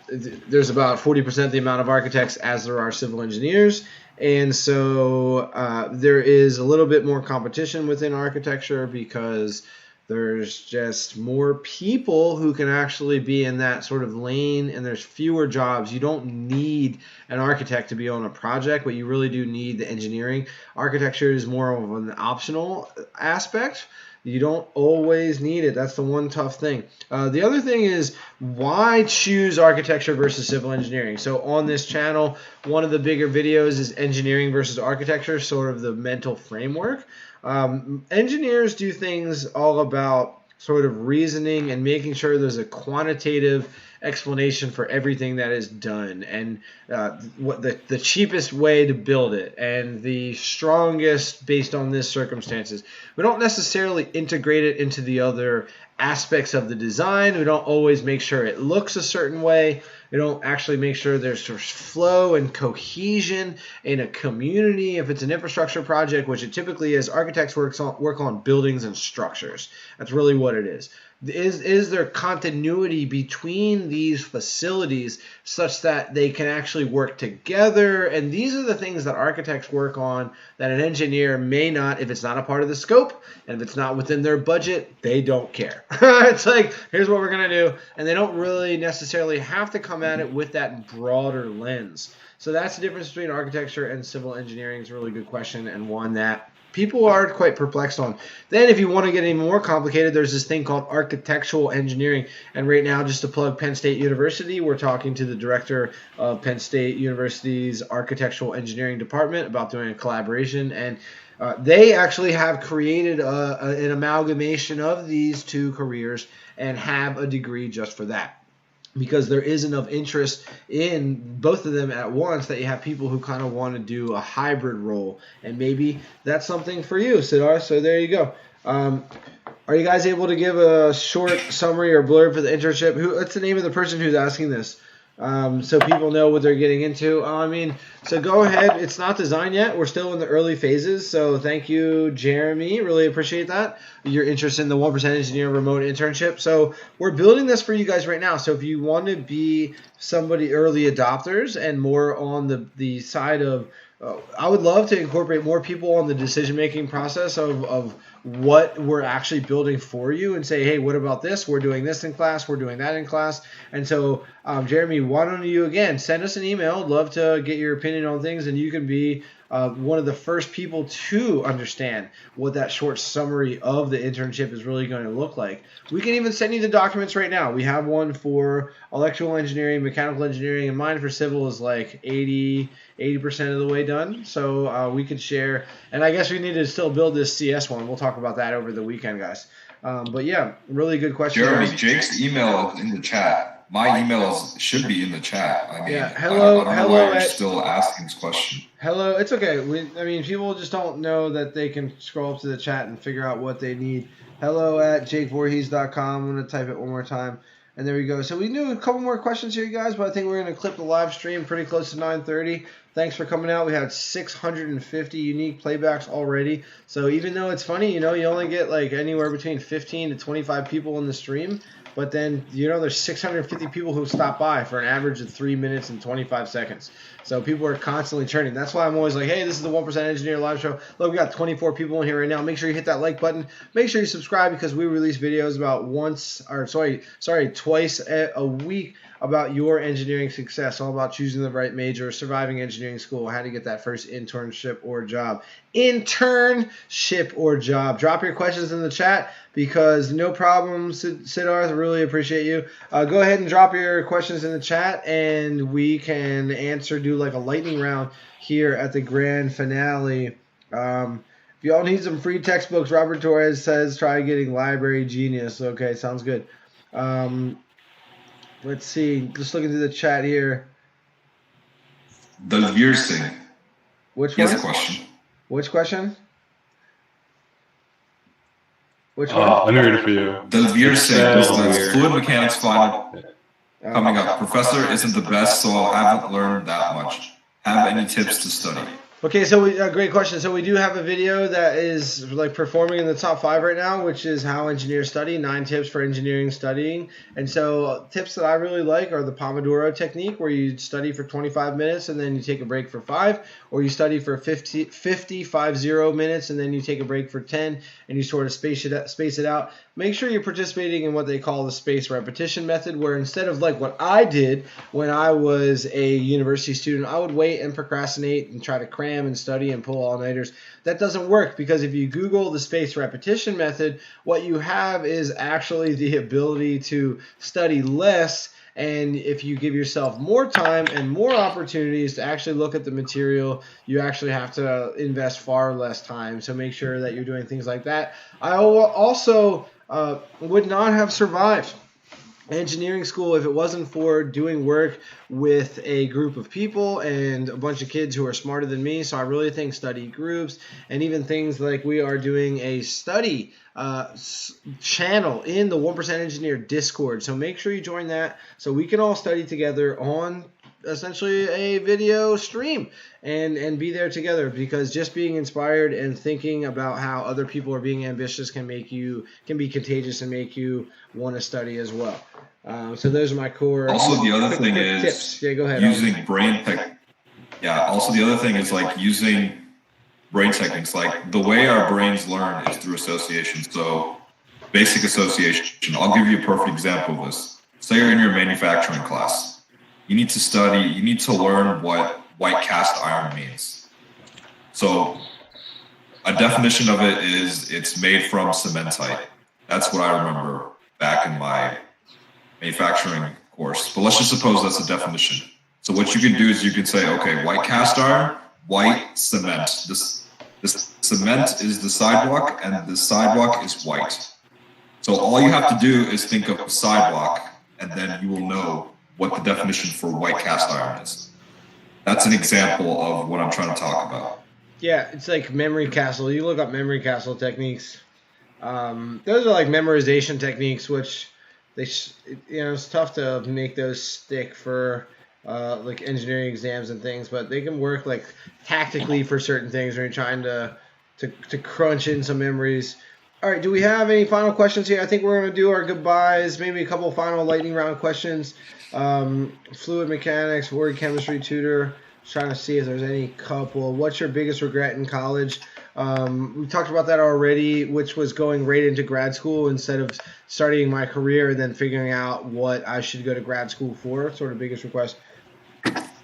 There's about 40% the amount of architects as there are civil engineers. And so there is a little bit more competition within architecture because there's just more people who can actually be in that sort of lane, and there's fewer jobs. You don't need an architect to be on a project, but you really do need the engineering. Architecture is more of an optional aspect. You don't always need it. That's the one tough thing. The other thing is, why choose architecture versus civil engineering? So on this channel, one of the bigger videos is engineering versus architecture, sort of the mental framework. Engineers do things all about sort of reasoning and making sure there's a quantitative explanation for everything that is done, and what the cheapest way to build it and the strongest based on this circumstances. We don't necessarily integrate it into the other aspects of the design. We don't always make sure it looks a certain way. We don't actually make sure there's flow and cohesion in a community. If it's an infrastructure project, which it typically is, architects work on buildings and structures. That's really what it is. Is there continuity between these facilities such that they can actually work together? And these are the things that architects work on that an engineer may not, if it's not a part of the scope, and if it's not within their budget, they don't care. It's like, here's what we're going to do. And they don't really necessarily have to come at it with that broader lens. So that's the difference between architecture and civil engineering. Is a really good question, and one that people are quite perplexed on. Then if you want to get any more complicated, there's this thing called architectural engineering. And right now, just to plug Penn State University, we're talking to the director of Penn State University's architectural engineering department about doing a collaboration. And they actually have created an amalgamation of these two careers and have a degree just for that, because there is enough interest in both of them at once that you have people who kind of want to do a hybrid role. And maybe that's something for you, Siddharth. So there you go. Are you guys able to give a short summary or blurb for the internship? What's the name of the person who's asking this? So people know what they're getting into. So go ahead. It's not designed yet. We're still in the early phases. So thank you, Jeremy. Really appreciate that. Your interest in the 1% Engineer remote internship. So we're building this for you guys right now. So if you want to be somebody early adopters and more on the side of, I would love to incorporate more people on the decision-making process of what we're actually building for you and say, hey, what about this? We're doing this in class. We're doing that in class. And so, Jeremy, why don't you, again, send us an email. I'd love to get your opinion on things, and you can be one of the first people to understand what that short summary of the internship is really going to look like. We can even send you the documents right now. We have one for electrical engineering, mechanical engineering, and mine for civil is like 80% of the way done. So we could share. And I guess we need to still build this CS one. We'll talk about that over the weekend, guys. But yeah, really good question. Jeremy, Jake's email is in the chat. My emails should be in the chat. Hello. I don't know why you're still asking this question. Hello, it's okay. People just don't know that they can scroll up to the chat and figure out what they need. hello@jakevoorhees.com. I'm going to type it one more time. And there we go. So we do a couple more questions here, guys, but I think we're going to clip the live stream pretty close to 9:30. Thanks for coming out. We had 650 unique playbacks already. So even though it's funny, you only get like anywhere between 15 to 25 people in the stream. But then, there's 650 people who stop by for an average of 3 minutes and 25 seconds. So people are constantly churning. That's why I'm always like, hey, this is the 1% Engineer live show. Look, we got 24 people in here right now. Make sure you hit that like button. Make sure you subscribe because we release videos about twice a week about your engineering success, all about choosing the right major, surviving engineering school, how to get that first internship or job. Internship or job. Drop your questions in the chat because no problem, Siddharth. Really appreciate you. Go ahead and drop your questions in the chat and we can do like a lightning round here at the grand finale. If y'all need some free textbooks, Robert Torres says try getting Library Genius. Okay, sounds good. Let's see. Just looking through the chat here. Does Veer sing? Which one? He has a question. Which question? Which one? Let me read it for you. Does Veer sing? That's fluid mechanics final coming up. Professor isn't the best, so I haven't learned that much. Have any tips to study? Okay, so great question. So we do have a video that is like performing in the top 5 right now, which is how engineers study, 9 tips for engineering studying. And so tips that I really like are the Pomodoro technique, where you study for 25 minutes and then you take a break for 5, or you study for 50 minutes and then you take a break for 10 and you sort of space it out. Make sure you're participating in what they call the spaced repetition method, where instead of like what I did when I was a university student, I would wait and procrastinate and try to cram and study and pull all-nighters. That doesn't work, because if you Google the spaced repetition method, what you have is actually the ability to study less. And if you give yourself more time and more opportunities to actually look at the material, you actually have to invest far less time. So make sure that you're doing things like that. I also would not have survived engineering school if it wasn't for doing work with a group of people and a bunch of kids who are smarter than me. So I really think study groups and even things like we are doing a study channel in the 1% Engineer Discord. So make sure you join that so we can all study together on essentially a video stream and be there together, because just being inspired and thinking about how other people are being ambitious can be contagious and make you want to study as well. So those are my core. Also, the other thing is tips. Yeah, go ahead. Using brain tech. Yeah. Also, the other thing is like using brain techniques. Like the way our brains learn is through association. So basic association. I'll give you a perfect example of this. Say you're in your manufacturing class. You need to learn what white cast iron means. So a definition of it is it's made from cementite. That's what I remember back in my manufacturing course. But let's just suppose that's a definition. So what you can do is you can say, okay, white cast iron, white cement. This cement is the sidewalk and the sidewalk is white. So all you have to do is think of sidewalk, and then you will know what the definition for white cast iron is. That's an example of what I'm trying to talk about. Yeah, it's like memory castle. You look up memory castle techniques. Those are like memorization techniques, which it's tough to make those stick for like engineering exams and things, but they can work like tactically for certain things when you're trying to crunch in some memories. All right, do we have any final questions here? I think we're going to do our goodbyes, maybe a couple of final lightning round questions. Fluid mechanics, word chemistry tutor. Just trying to see if there's any couple. What's your biggest regret in college? We talked about that already, which was going right into grad school instead of starting my career and then figuring out what I should go to grad school for. Sort of biggest request.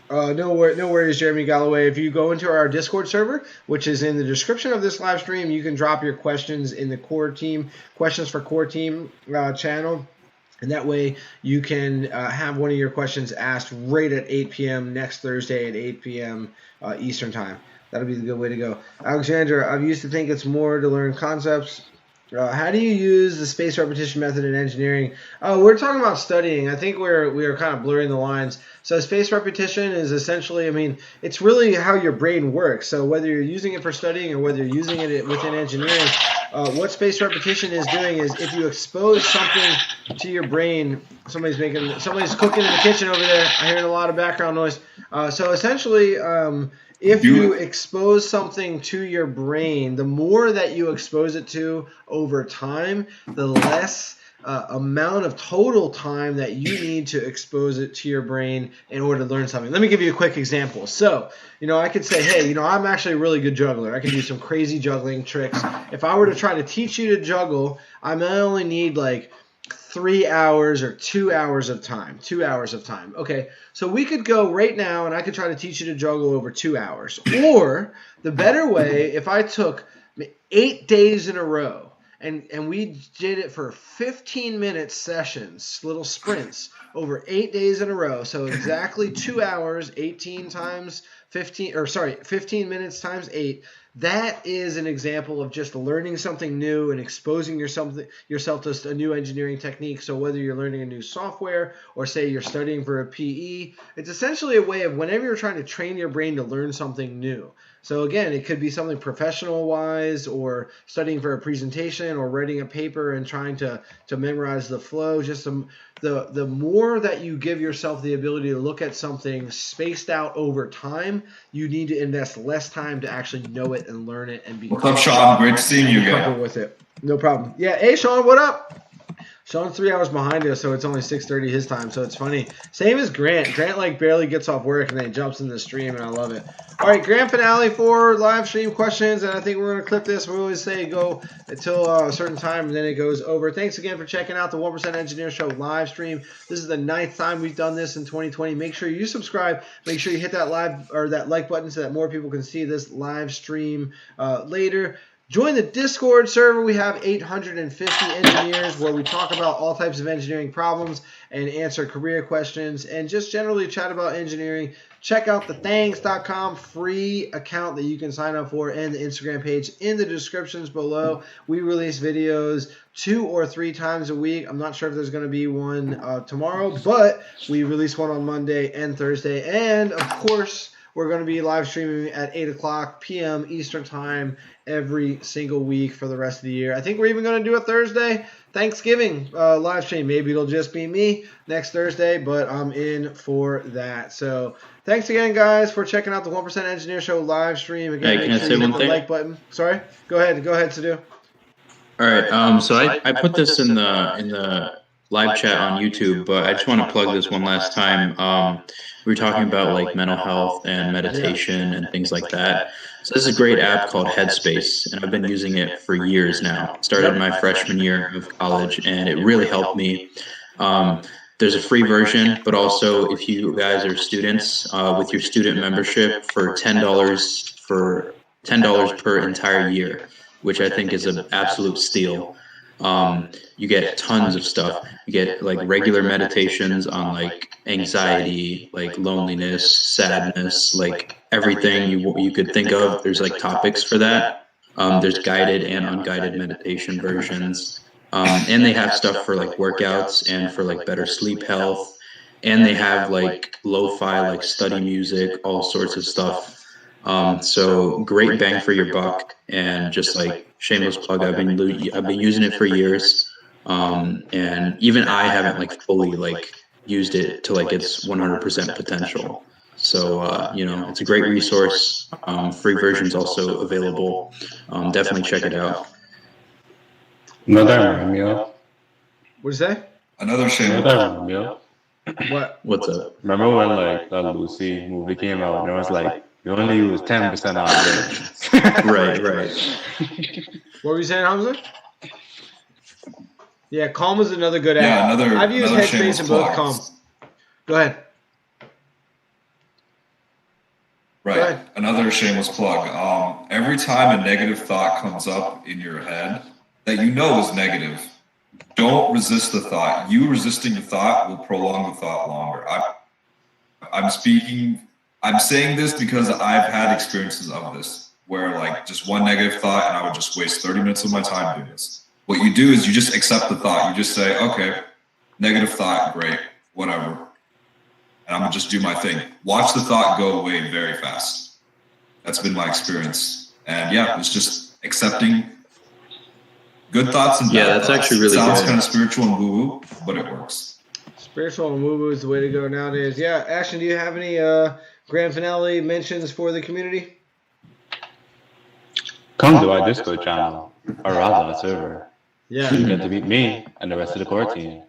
No worries, Jeremy Galloway. If you go into our Discord server, which is in the description of this live stream, you can drop your questions in the core team, questions for core team channel. And that way you can have one of your questions asked right at 8 p.m. next Thursday at 8 p.m. Eastern time. That'll be the good way to go. Alexander, I used to think it's more to learn concepts. How do you use the spaced repetition method in engineering? We're talking about studying. I think we are kind of blurring the lines. So spaced repetition is essentially, it's really how your brain works. So whether you're using it for studying or whether you're using it within engineering, what spaced repetition is doing is if you expose something to your brain, somebody's cooking in the kitchen over there. I'm hearing a lot of background noise. So essentially, if you expose something to your brain, the more that you expose it to over time, the less amount of total time that you need to expose it to your brain in order to learn something. Let me give you a quick example. So, I could say, hey, I'm actually a really good juggler. I can do some crazy juggling tricks. If I were to try to teach you to juggle, I might only need like 3 hours or 2 hours of time. 2 hours of time. Okay, so we could go right now and I could try to teach you to juggle over 2 hours. Or the better way, if I took 8 days in a row, and we did it for 15-minute sessions, little sprints, over 8 days in a row. So exactly 2 hours, 15 minutes times 8. That is an example of just learning something new and exposing yourself to a new engineering technique. So whether you're learning a new software or say you're studying for a PE, it's essentially a way of whenever you're trying to train your brain to learn something new. So again, it could be something professional-wise or studying for a presentation or writing a paper and trying to memorize the flow. Just the more that you give yourself the ability to look at something spaced out over time, you need to invest less time to actually know it and learn it and be What's up, Sean? Great seeing you again. With it. No problem. Yeah. Hey, Sean, what up? Sean's 3 hours behind us, so it's only 6:30 his time, so it's funny. Same as Grant. Grant barely gets off work and then he jumps in the stream, and I love it. All right, grand finale for live stream questions, and I think we're going to clip this. We always say go until a certain time, and then it goes over. Thanks again for checking out the 1% Engineer Show live stream. This is the 9th time we've done this in 2020. Make sure you subscribe. Make sure you hit that that like button so that more people can see this live stream later. Join the Discord server. We have 850 engineers where we talk about all types of engineering problems and answer career questions and just generally chat about engineering. Check out the thanks.com free account that you can sign up for and the Instagram page in the descriptions below. We release videos 2 or 3 times a week. I'm not sure if there's going to be one tomorrow, but we release one on Monday and Thursday. And, of course, we're going to be live streaming at 8 o'clock p.m. Eastern Time every single week for the rest of the year. I think we're even going to do a Thursday Thanksgiving live stream. Maybe it'll just be me next Thursday, but I'm in for that. So thanks again, guys, for checking out the 1% Engineer Show live stream. Again, hey, can I say one thing? Like button. Sorry? Go ahead, Sadhu. All right. So I put this in the live chat on YouTube, but I just want to plug this one last time. We were talking about like mental health and meditation and things like that. So this is a great app called Headspace, and I've been using it for years now. Started my freshman year of college, and it really helped me. There's a free version, but also if you guys are students with your student membership for $10 per entire year, which I think is an absolute steal. You get tons of stuff. You get like regular meditations on like anxiety, like loneliness, sadness, like everything you could think of. There's like topics for that. There's guided and unguided meditation versions. And they have stuff for like workouts and for like better sleep health. And they have like lo-fi, like study music, all sorts of stuff. So great bang for your buck, and just like shameless plug, I've been using it for years, and even I haven't like fully like used it to like its 100% potential. So it's a great resource. Free versions also available. Definitely check it out. Another meal. What'd you say? Another shameless. Another meal. What's up? Remember when like the Lucy movie came out and it was like you only use 10% on it. Right. What were you saying, Hamza? Yeah, Calm is another good app. Yeah, I've used Headspace and both Calm. Go ahead. Right. Another shameless plug. Every time a negative thought comes up in your head that you know is negative, don't resist the thought. You resisting the thought will prolong the thought longer. I'm saying this because I've had experiences of this where like just one negative thought and I would just waste 30 minutes of my time doing this. What you do is you just accept the thought. You just say, okay, negative thought, great, whatever. And I'm gonna just do my thing. Watch the thought go away very fast. That's been my experience. And yeah, it's just accepting good thoughts and bad that's thoughts. Actually really Sounds good. Kind of spiritual and woo-woo, but it works. Spiritual and woo-woo is the way to go nowadays. Yeah, Ashton, do you have any grand finale mentions for the community? Come to our Discord channel, or rather our server. Yeah. You get to meet me and the rest of the core team.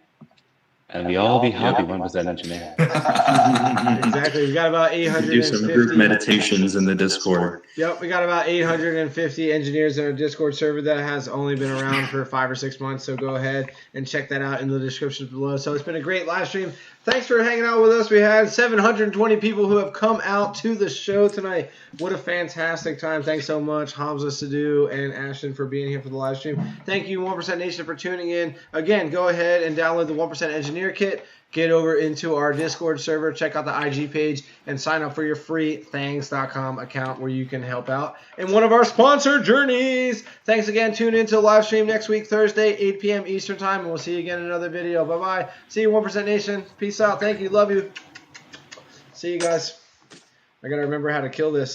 And we all be happy 1% engineer. Exactly. We've got about 850. Do some group meditations in the Discord. Yep, we got about 850 engineers in our Discord server that has only been around for 5 or 6 months. So go ahead and check that out in the description below. So it's been a great live stream. Thanks for hanging out with us. We had 720 people who have come out to the show tonight. What a fantastic time. Thanks so much, Hamza Sadhu and Ashton, for being here for the live stream. Thank you, 1% Nation, for tuning in. Again, go ahead and download the 1% Engineer Kit. Get over into our Discord server, check out the IG page, and sign up for your free thangs.com account where you can help out in one of our sponsor journeys. Thanks again. Tune into the live stream next week, Thursday, 8 p.m. Eastern Time, and we'll see you again in another video. Bye-bye. See you, 1% Nation. Peace out. Thank you. Love you. See you guys. I got to remember how to kill this.